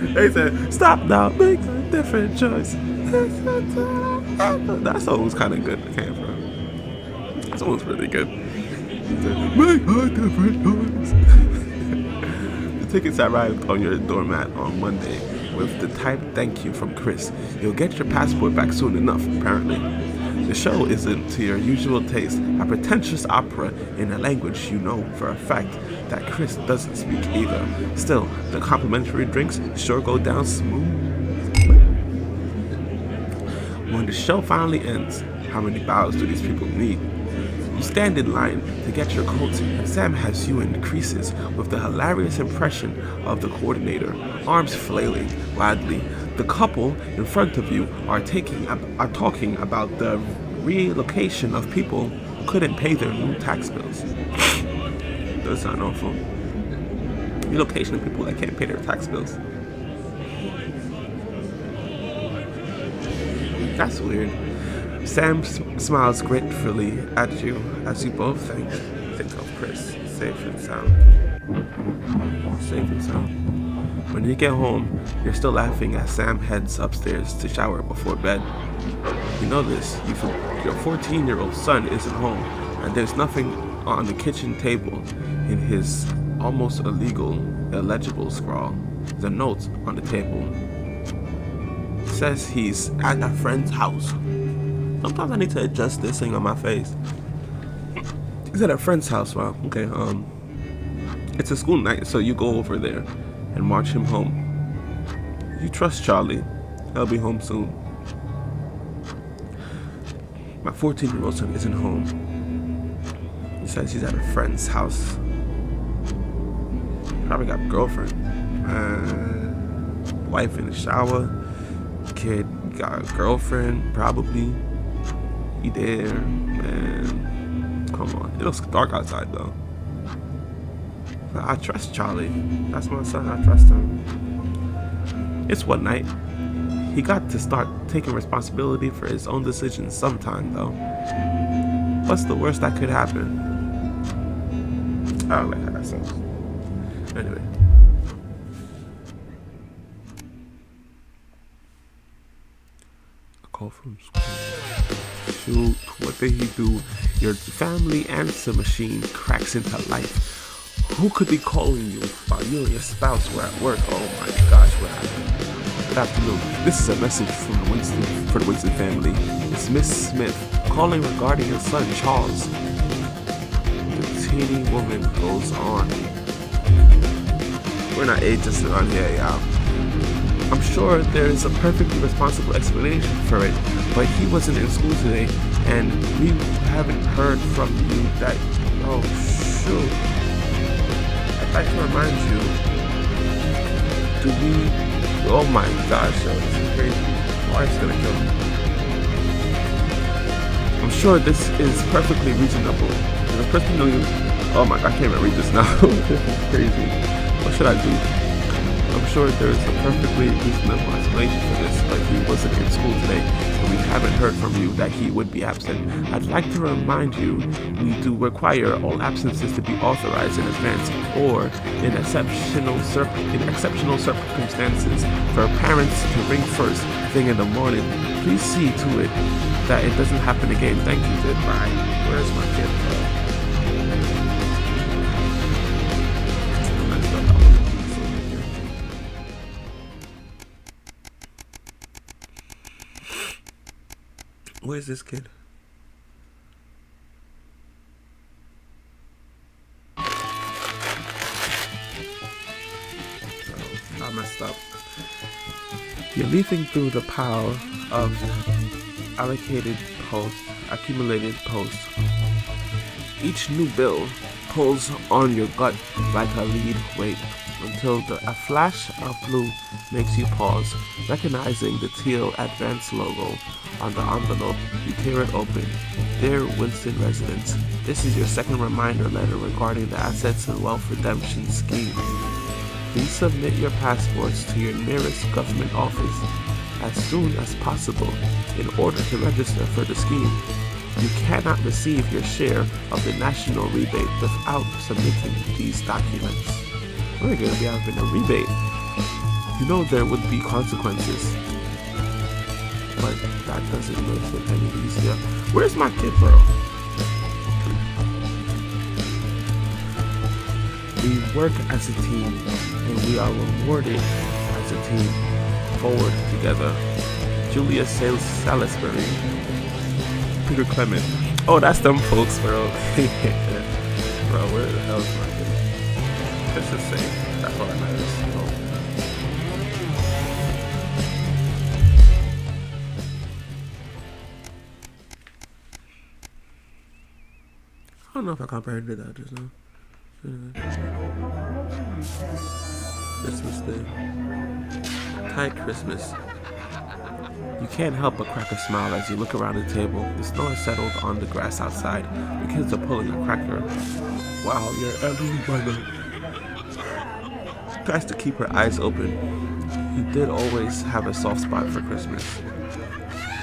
Speaker 1: He said, stop now, make a different choice. That song was kind of good. I can't remember. That song was really good. He said, make a different choice. The tickets arrived on your doormat on Monday with the typed thank you from Chris. You'll get your passport back soon enough, apparently. The show isn't to your usual taste, a pretentious opera in a language you know for a fact that Chris doesn't speak either. Still, the complimentary drinks sure go down smooth. When the show finally ends, how many bows do these people need? You stand in line to get your coat, and Sam has you in creases with the hilarious impression of the coordinator, arms flailing wildly. The couple in front of you are talking about the relocation of people who couldn't pay their new tax bills. Does sound awful. relocation of people that can't pay their tax bills. That's weird. Sam smiles gratefully at you as you both think of Chris. Safe and sound. Safe and sound. When you get home, you're still laughing as Sam heads upstairs to shower before bed. You know this. Your 14-year-old son isn't home, and there's nothing on the kitchen table in his almost illegible scrawl. There's a note on the table. It says he's at a friend's house. Sometimes I need to adjust this thing on my face. He's at a friend's house. Wow. Okay. It's a school night, so you go over there and march him home. You trust Charlie. He'll be home soon. My 14-year-old son isn't home. He says he's at a friend's house. Probably got a girlfriend. Wife in the shower. Kid got a girlfriend, probably. He there, man. Come on. It looks dark outside though. But I trust Charlie. That's my son. I trust him. It's one night. He got to start taking responsibility for his own decisions sometime though. What's the worst that could happen? I don't like how that sounds. Anyway. A call from school. Shoot, what did he do? Your family answer machine cracks into life. Who could be calling you while you and your spouse were at work? Oh my gosh, what happened? Good afternoon. This is a message from the Winston family. It's Miss Smith calling regarding your son Charles. The teeny woman goes on. We're not ageist around here, y'all. I'm sure there is a perfectly responsible explanation for it, but he wasn't in school today, and we haven't heard from you that. Oh shoot! I'd like to remind you. Do we? Oh my gosh, this is crazy. My wife's gonna kill me. I'm sure this is perfectly reasonable. The person know you. Oh my god, I can't even read this now. This is crazy. What should I do? I'm sure there's a perfectly reasonable explanation for this, but he wasn't in school today, and we haven't heard from you that he would be absent. I'd like to remind you, we do require all absences to be authorized in advance, or in exceptional circumstances, for parents to ring first thing in the morning. Please see to it that it doesn't happen again. Thank you. Goodbye. Where's my kid, bro? Where's this kid? Oh, I messed up. You're leafing through the pile of accumulated posts. Each new bill pulls on your gut like a lead weight until a flash of blue makes you pause, recognizing the teal Advance logo on the envelope. You tear it open. Dear Winston residents, this is your second reminder letter regarding the Assets and Wealth Redemption Scheme. Please submit your passports to your nearest government office as soon as possible in order to register for the scheme. You cannot receive your share of the national rebate without submitting these documents. We're going to be having a rebate. You know there would be consequences, but that doesn't make it any easier. Where's my kid, bro? We work as a team, and we are rewarded as a team. Forward together. Julia Salisbury. Peter Clement. Oh, that's them folks, bro. Bro, where the hell is my kid? Let's just say that's all that matters. I don't know if I comprehended that just now. Christmas Day. Tight Christmas. You can't help but crack a smile as you look around the table. The snow has settled on the grass outside. The kids are pulling a cracker while your elderly brother tries to keep her eyes open. You did always have a soft spot for Christmas.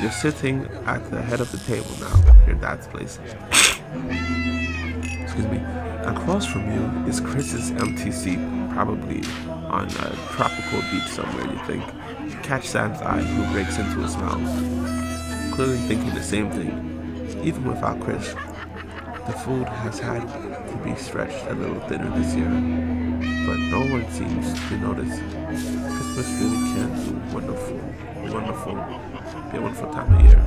Speaker 1: You're sitting at the head of the table now, your dad's place. Excuse me. Across from you is Chris's empty seat, probably on a tropical beach somewhere, you think. You catch Sam's eye, who breaks into a smile, clearly thinking the same thing. Even without Chris, the food has had to be stretched a little thinner this year, but no one seems to notice. Christmas really can be a wonderful time of year.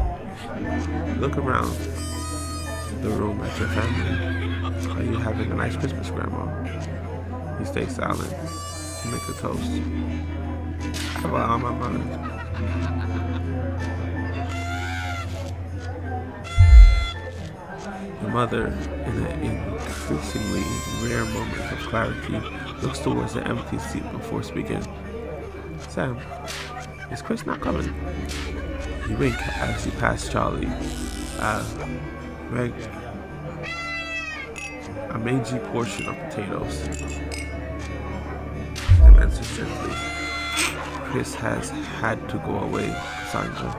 Speaker 1: Look around the room at your family. Are you having a nice Christmas, Grandma? You stay silent. You make a toast. I have a lot on my mind. Your mother, in an increasingly rare moment of clarity, looks towards the empty seat before speaking. Sam, is Chris not coming? You wink as you pass Charlie. Meg, a mangy portion of potatoes. And answers gently. Chris has had to go away, Sandra.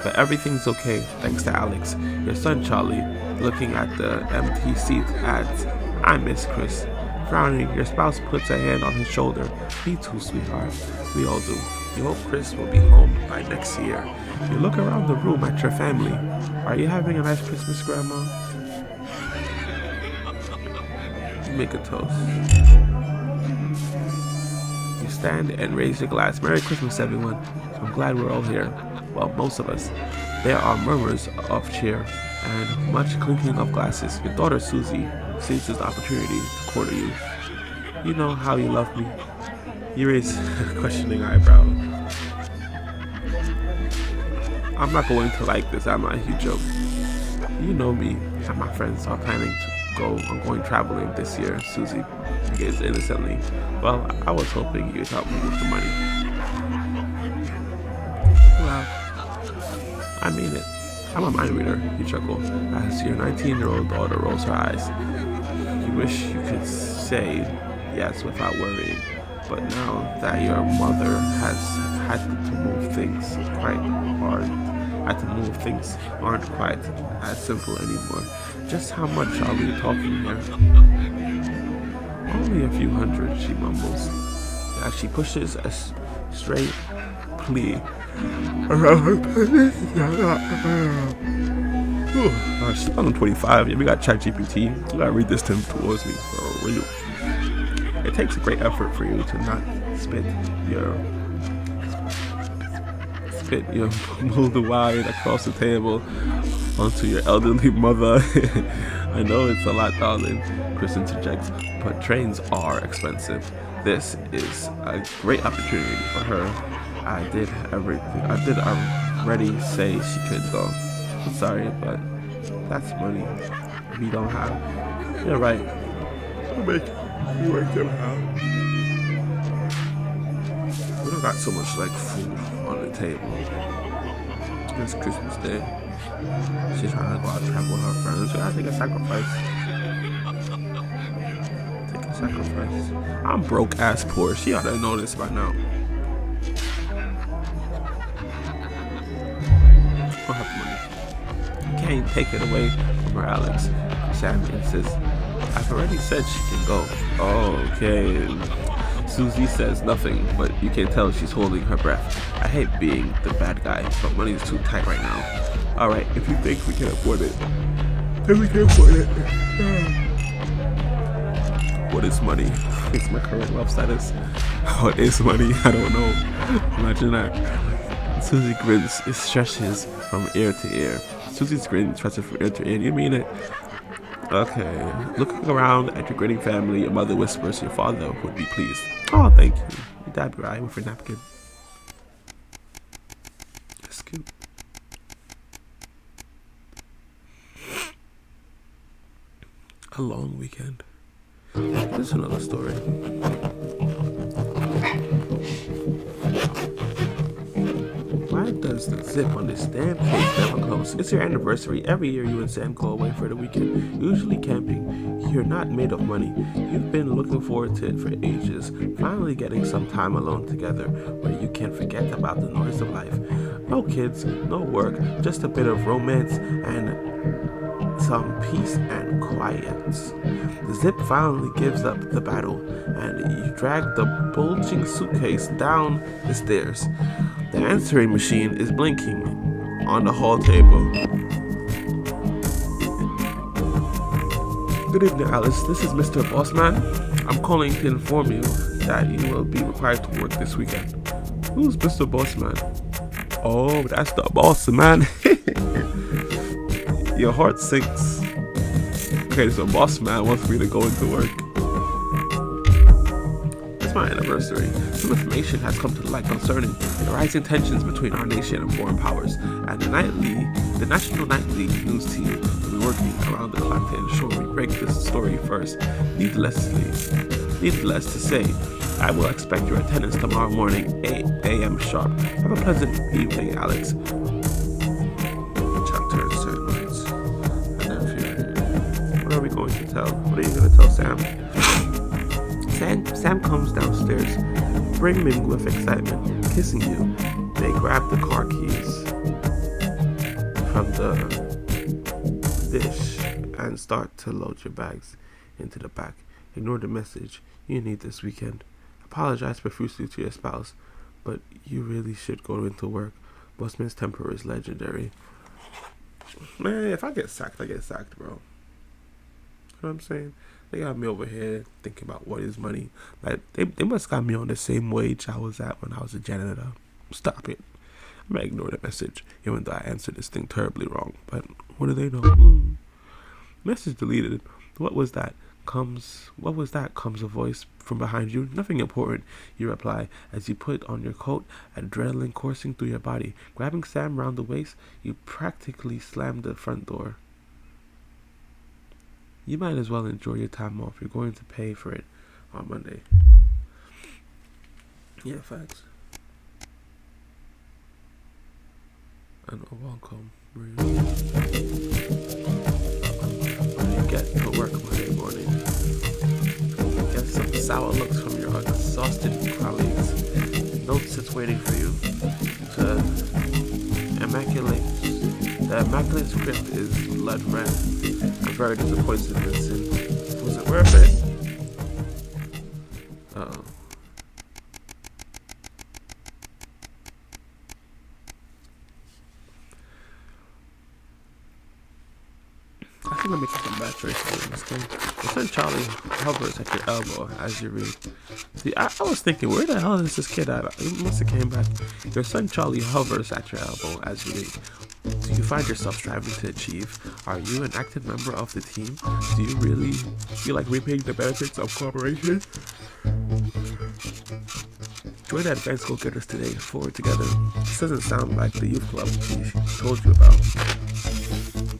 Speaker 1: But everything's okay, thanks to Alex. Your son Charlie, looking at the empty seat, adds, I miss Chris. Frowning, your spouse puts a hand on his shoulder. Me too, sweetheart. We all do. You hope Chris will be home by next year. You look around the room at your family. Are you having a nice Christmas, Grandma? You make a toast. You stand and raise your glass. Merry Christmas, everyone. I'm glad we're all here. Well, most of us. There are murmurs of cheer and much clinking of glasses. Your daughter Susie seizes the opportunity to corner you. You know how you love me. You raise a questioning eyebrow. I'm not going to like this, am I? You joke. You know me and my friends are planning to go on going traveling this year, Susie begins innocently. Well, I was hoping you'd help me with the money. Well, I mean it. I'm a mind reader, you chuckle, as your 19-year-old daughter rolls her eyes. You wish you could say yes without worrying, but now that your mother has had to move things aren't quite as simple anymore. Just how much are we talking here? Only a few hundred, she mumbles, as she pushes a straight plea around her penis. Gosh, 2025. Yeah, we got ChatGPT. You gotta read this towards me for real. It takes a great effort for you to not spit your moldy wine across the table onto your elderly mother. I know it's a lot, darling, Chris interjects, but trains are expensive. This is a great opportunity for her. I did already say she could go. I'm sorry, but that's money we don't have. You're right. I'll make you work them out. We don't got so much like food on the table. It's Christmas Day. She's trying to go out and travel with her friends. We gotta take a sacrifice. Take a sacrifice. I'm broke ass poor. She ought to know this by now. Don't have money. You can't take it away from her, Alex. Sam insists. I've already said she can go. Okay. Susie says nothing, but you can tell she's holding her breath. I hate being the bad guy, but money's too tight right now. Alright, if you think we can afford it, then we can afford it. What is money? It's my current love status. What is money? I don't know. Imagine that. Susie grins. It stretches from ear to ear. Susie's grin stretches from ear to ear. You mean it? Okay. Looking around at your grinning family, your mother whispers your father would be pleased. Oh, thank you. You dab your eye with your napkin. That's cute. A long weekend. This is another story. Why does James, Zip on this damn case never close. It's your anniversary. Every year you and Sam go away for the weekend, usually camping. You're not made of money. You've been looking forward to it for ages. Finally getting some time alone together where you can forget about the noise of life. No kids, no work, just a bit of romance and some peace and quiet. Zip finally gives up the battle, and you drag the bulging suitcase down the stairs. The answering machine is blinking on the hall table. Good evening, Alice. This is Mr. Bossman. I'm calling to inform you that you will be required to work this weekend. Who's Mr. Bossman? Oh, that's the boss, man. Your heart sinks. Okay, so boss man wants me to go into work. It's my anniversary. Some information has come to light concerning the rising tensions between our nation and foreign powers, and the National Nightly News team will be working around the clock to ensure we break this story first. Needless to say, I will expect your attendance tomorrow morning, 8 a.m. sharp. Have a pleasant evening, Alex. What are we going to tell? What are you going to tell Sam? Sam comes downstairs, brimming with excitement, kissing you. They grab the car keys from the dish and start to load your bags into the back. Ignore the message you need this weekend. Apologize profusely to your spouse, but you really should go into work. Bossman's temper is legendary. Man, if I get sacked, I get sacked, bro. You know what I'm saying? They got me over here thinking about what is money. Like they must got me on the same wage I was at when I was a janitor. Stop it. I'm gonna ignore the message, even though I answered this thing terribly wrong. But what do they know? Message deleted. What was that? Comes a voice from behind you. Nothing important, you reply as you put on your coat, adrenaline coursing through your body. Grabbing Sam round the waist, you practically slam the front door. You might as well enjoy your time off. You're going to pay for it on Monday. Yeah, facts. And welcome. When you get to work Monday morning, get some sour looks from your exhausted colleagues. Notes it's waiting for you to immaculate. The immaculate script is blood red. I'm very disappointed in this scene. Was it worth it? Uh-oh. I think I'm making some bad choices in this game. Your son Charlie hovers at your elbow as you read. See, I was thinking, where the hell is this kid at? He must have came back. Your son Charlie hovers at your elbow as you read. Do you find yourself striving to achieve? Are you an active member of the team? Do you really feel like reaping the benefits of cooperation? Join the advanced go-getters today. Forward together. This doesn't sound like the youth club he told you about.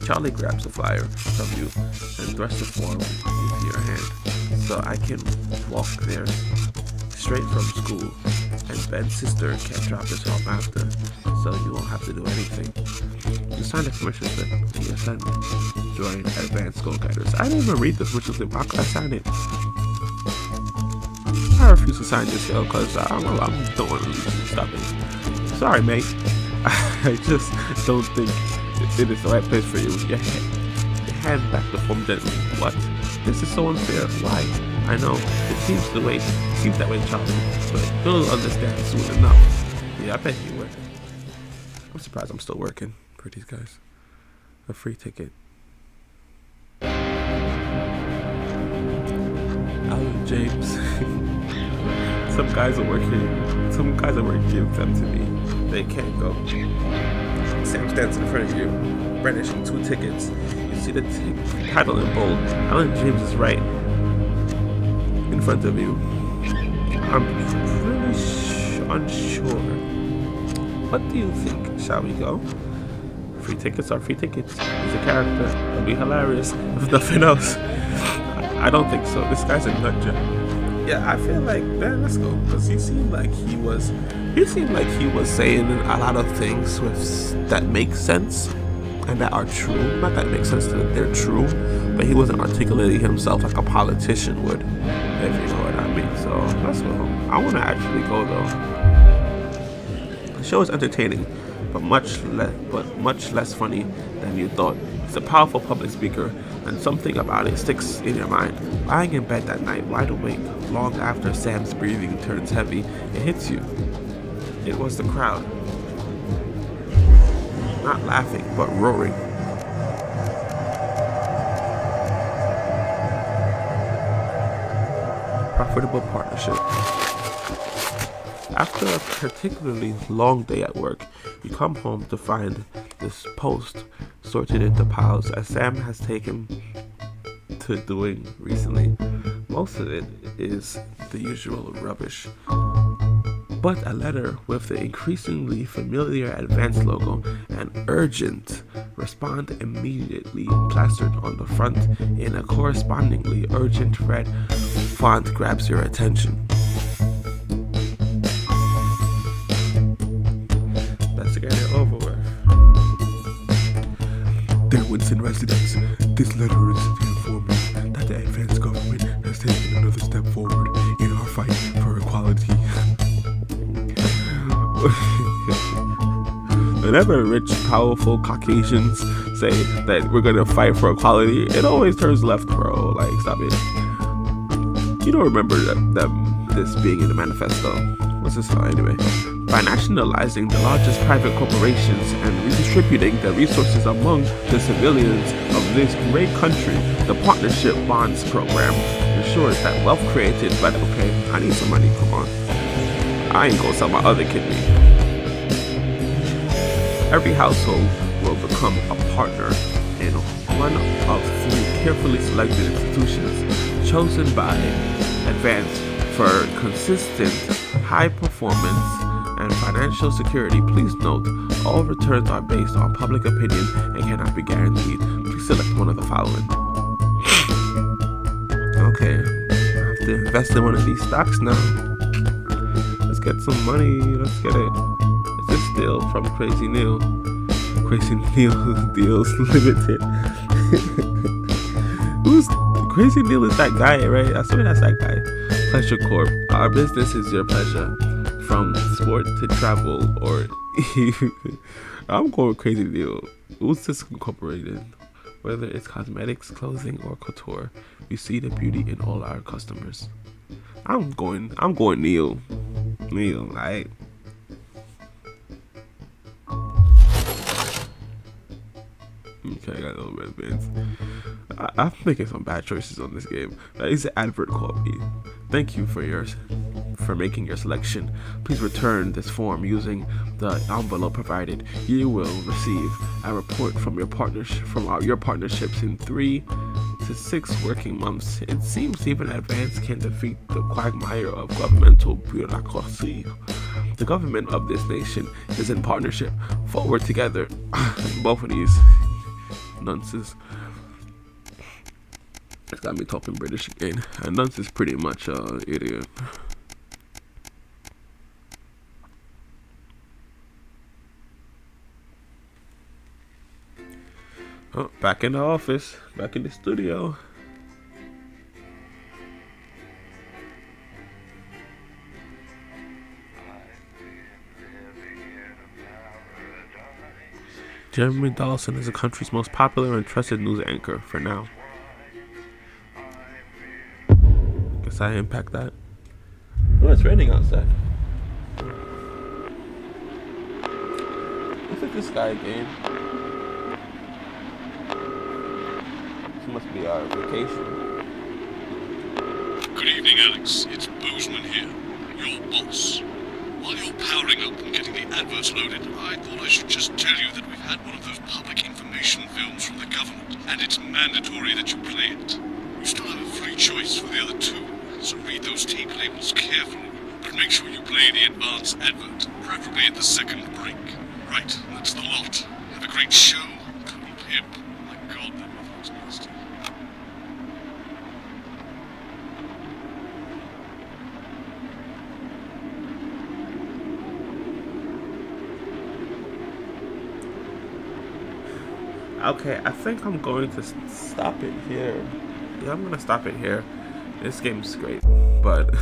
Speaker 1: Charlie grabs a flyer from you and thrusts the form into your hand. So I can walk there straight from school, and Ben's sister can drop us home after, so you won't have to do anything. You sign the permission slip to your son. Join advanced go-getters. I didn't even read the permission slip. How could I sign it? I refuse to sign this deal because I don't want to lose you. Stop it. Sorry, mate. I just don't think it is the right place for you. Your hand back the form gently. What? This is so unfair. Why? I know. It seems that way, Charlie, but you'll understand soon enough. Yeah, I bet you would. I'm surprised I'm still working for these guys. A free ticket. Alan James. Some guys at work give them to me. They can't go. Sam stands in front of you, brandishing 2 tickets. You see the title in bold. Alan James is right in front of you. I'm really unsure. What do you think? Shall we go? Free tickets are free tickets. He's a character. It'll be hilarious if nothing else. I don't think so. This guy's a nut job. Yeah, I feel like, man, let's go. Because he seemed like he was He seemed like he was saying a lot of things that make sense and that are true. Not that make sense that they're true, but he wasn't articulating himself like a politician would, if you know what I mean. So that's cool. I want to actually go though. The show is entertaining, but much less funny than you thought. He's a powerful public speaker, and something about it sticks in your mind. Lying in bed that night, wide awake, long after Sam's breathing turns heavy, it hits you. It was the crowd. Not laughing, but roaring. Profitable partnership. After a particularly long day at work, you come home to find this post sorted into piles as Sam has taken to doing recently. Most of it is the usual rubbish, but a letter with the increasingly familiar Advance logo and urgent respond immediately plastered on the front in a correspondingly urgent red font grabs your attention. Let's get it over with. Dear Winston residents, this letter is to inform you that the Advance government has taken another step forward in our fight for equality. Whenever rich, powerful Caucasians say that we're gonna fight for equality, it always turns left, bro. Like, stop it. You don't remember this being in the manifesto. What's this about anyway? By nationalizing the largest private corporations and redistributing the resources among the civilians of this great country, the Partnership Bonds Program ensures that wealth created by okay, I need some money, come on. I ain't gonna sell my other kidney. Every household will become a partner in one of 3 carefully selected institutions chosen by Advance for consistent high performance and financial security. Please note, all returns are based on public opinion and cannot be guaranteed. Please select one of the following. Okay, I have to invest in one of these stocks now. Let's get some money, let's get it. Is this still from Crazy Neil? Crazy Neil Deals Limited. Who's Crazy Neil is that guy, right? I swear that's that guy. Pleasure Corp. Our business is your pleasure. From sport to travel or I'm going with Crazy Neil. Who's this incorporated? Whether it's cosmetics, clothing, or couture, we see the beauty in all our customers. I'm going Neil. Neil, right? Okay, I got a little red bands. I'm making some bad choices on this game. That is the advert copy. Thank you for making your selection. Please return this form using the envelope provided. You will receive a report from your partnerships in 3 to 6 working months. It seems even Advance can defeat the quagmire of governmental bureaucracy. The government of this nation is in partnership. Forward together. Both of these nonsense. It's got me talking British again. And nonsense is pretty much idiot. Oh, back in the office, back in the studio. Jeremy Dawson is the country's most popular and trusted news anchor for now. Guess I impact that. Oh, it's raining outside. Look at this guy again. This must be our vacation.
Speaker 18: Good evening, Alex. It's Boozman here, your boss. While you're powering up and getting the adverts loaded, I thought I should just tell you that we've had one of those public information films from the government, and it's mandatory that you play it. You still have a free choice for the other 2, so read those tape labels carefully, but make sure you play the advance advert, preferably at the second break. Right, that's the lot. Have a great show. Couldn't hip. My God, that motherfucker's nasty.
Speaker 1: Okay, I think I'm going to stop it here. Yeah, I'm gonna stop it here. This game's great, but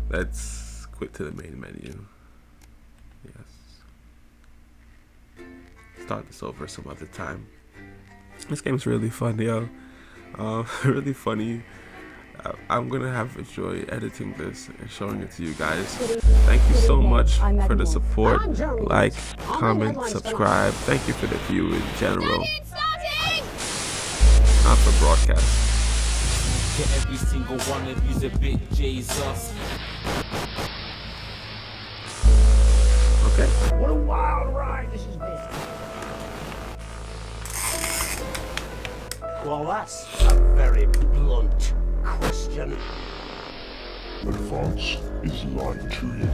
Speaker 1: let's quit to the main menu. Yes. Start this over some other time. This game's really fun, yo. Really funny. I'm gonna have a joy editing this and showing it to you guys. Thank you so much for the support. Like, comment, subscribe. Thank you for the view in general. Not for broadcast.
Speaker 19: To every single one of you's a bit Jesus.
Speaker 1: Okay.
Speaker 2: What a wild ride this has been. Well, that's a very blunt question.
Speaker 18: Advance is lying to you.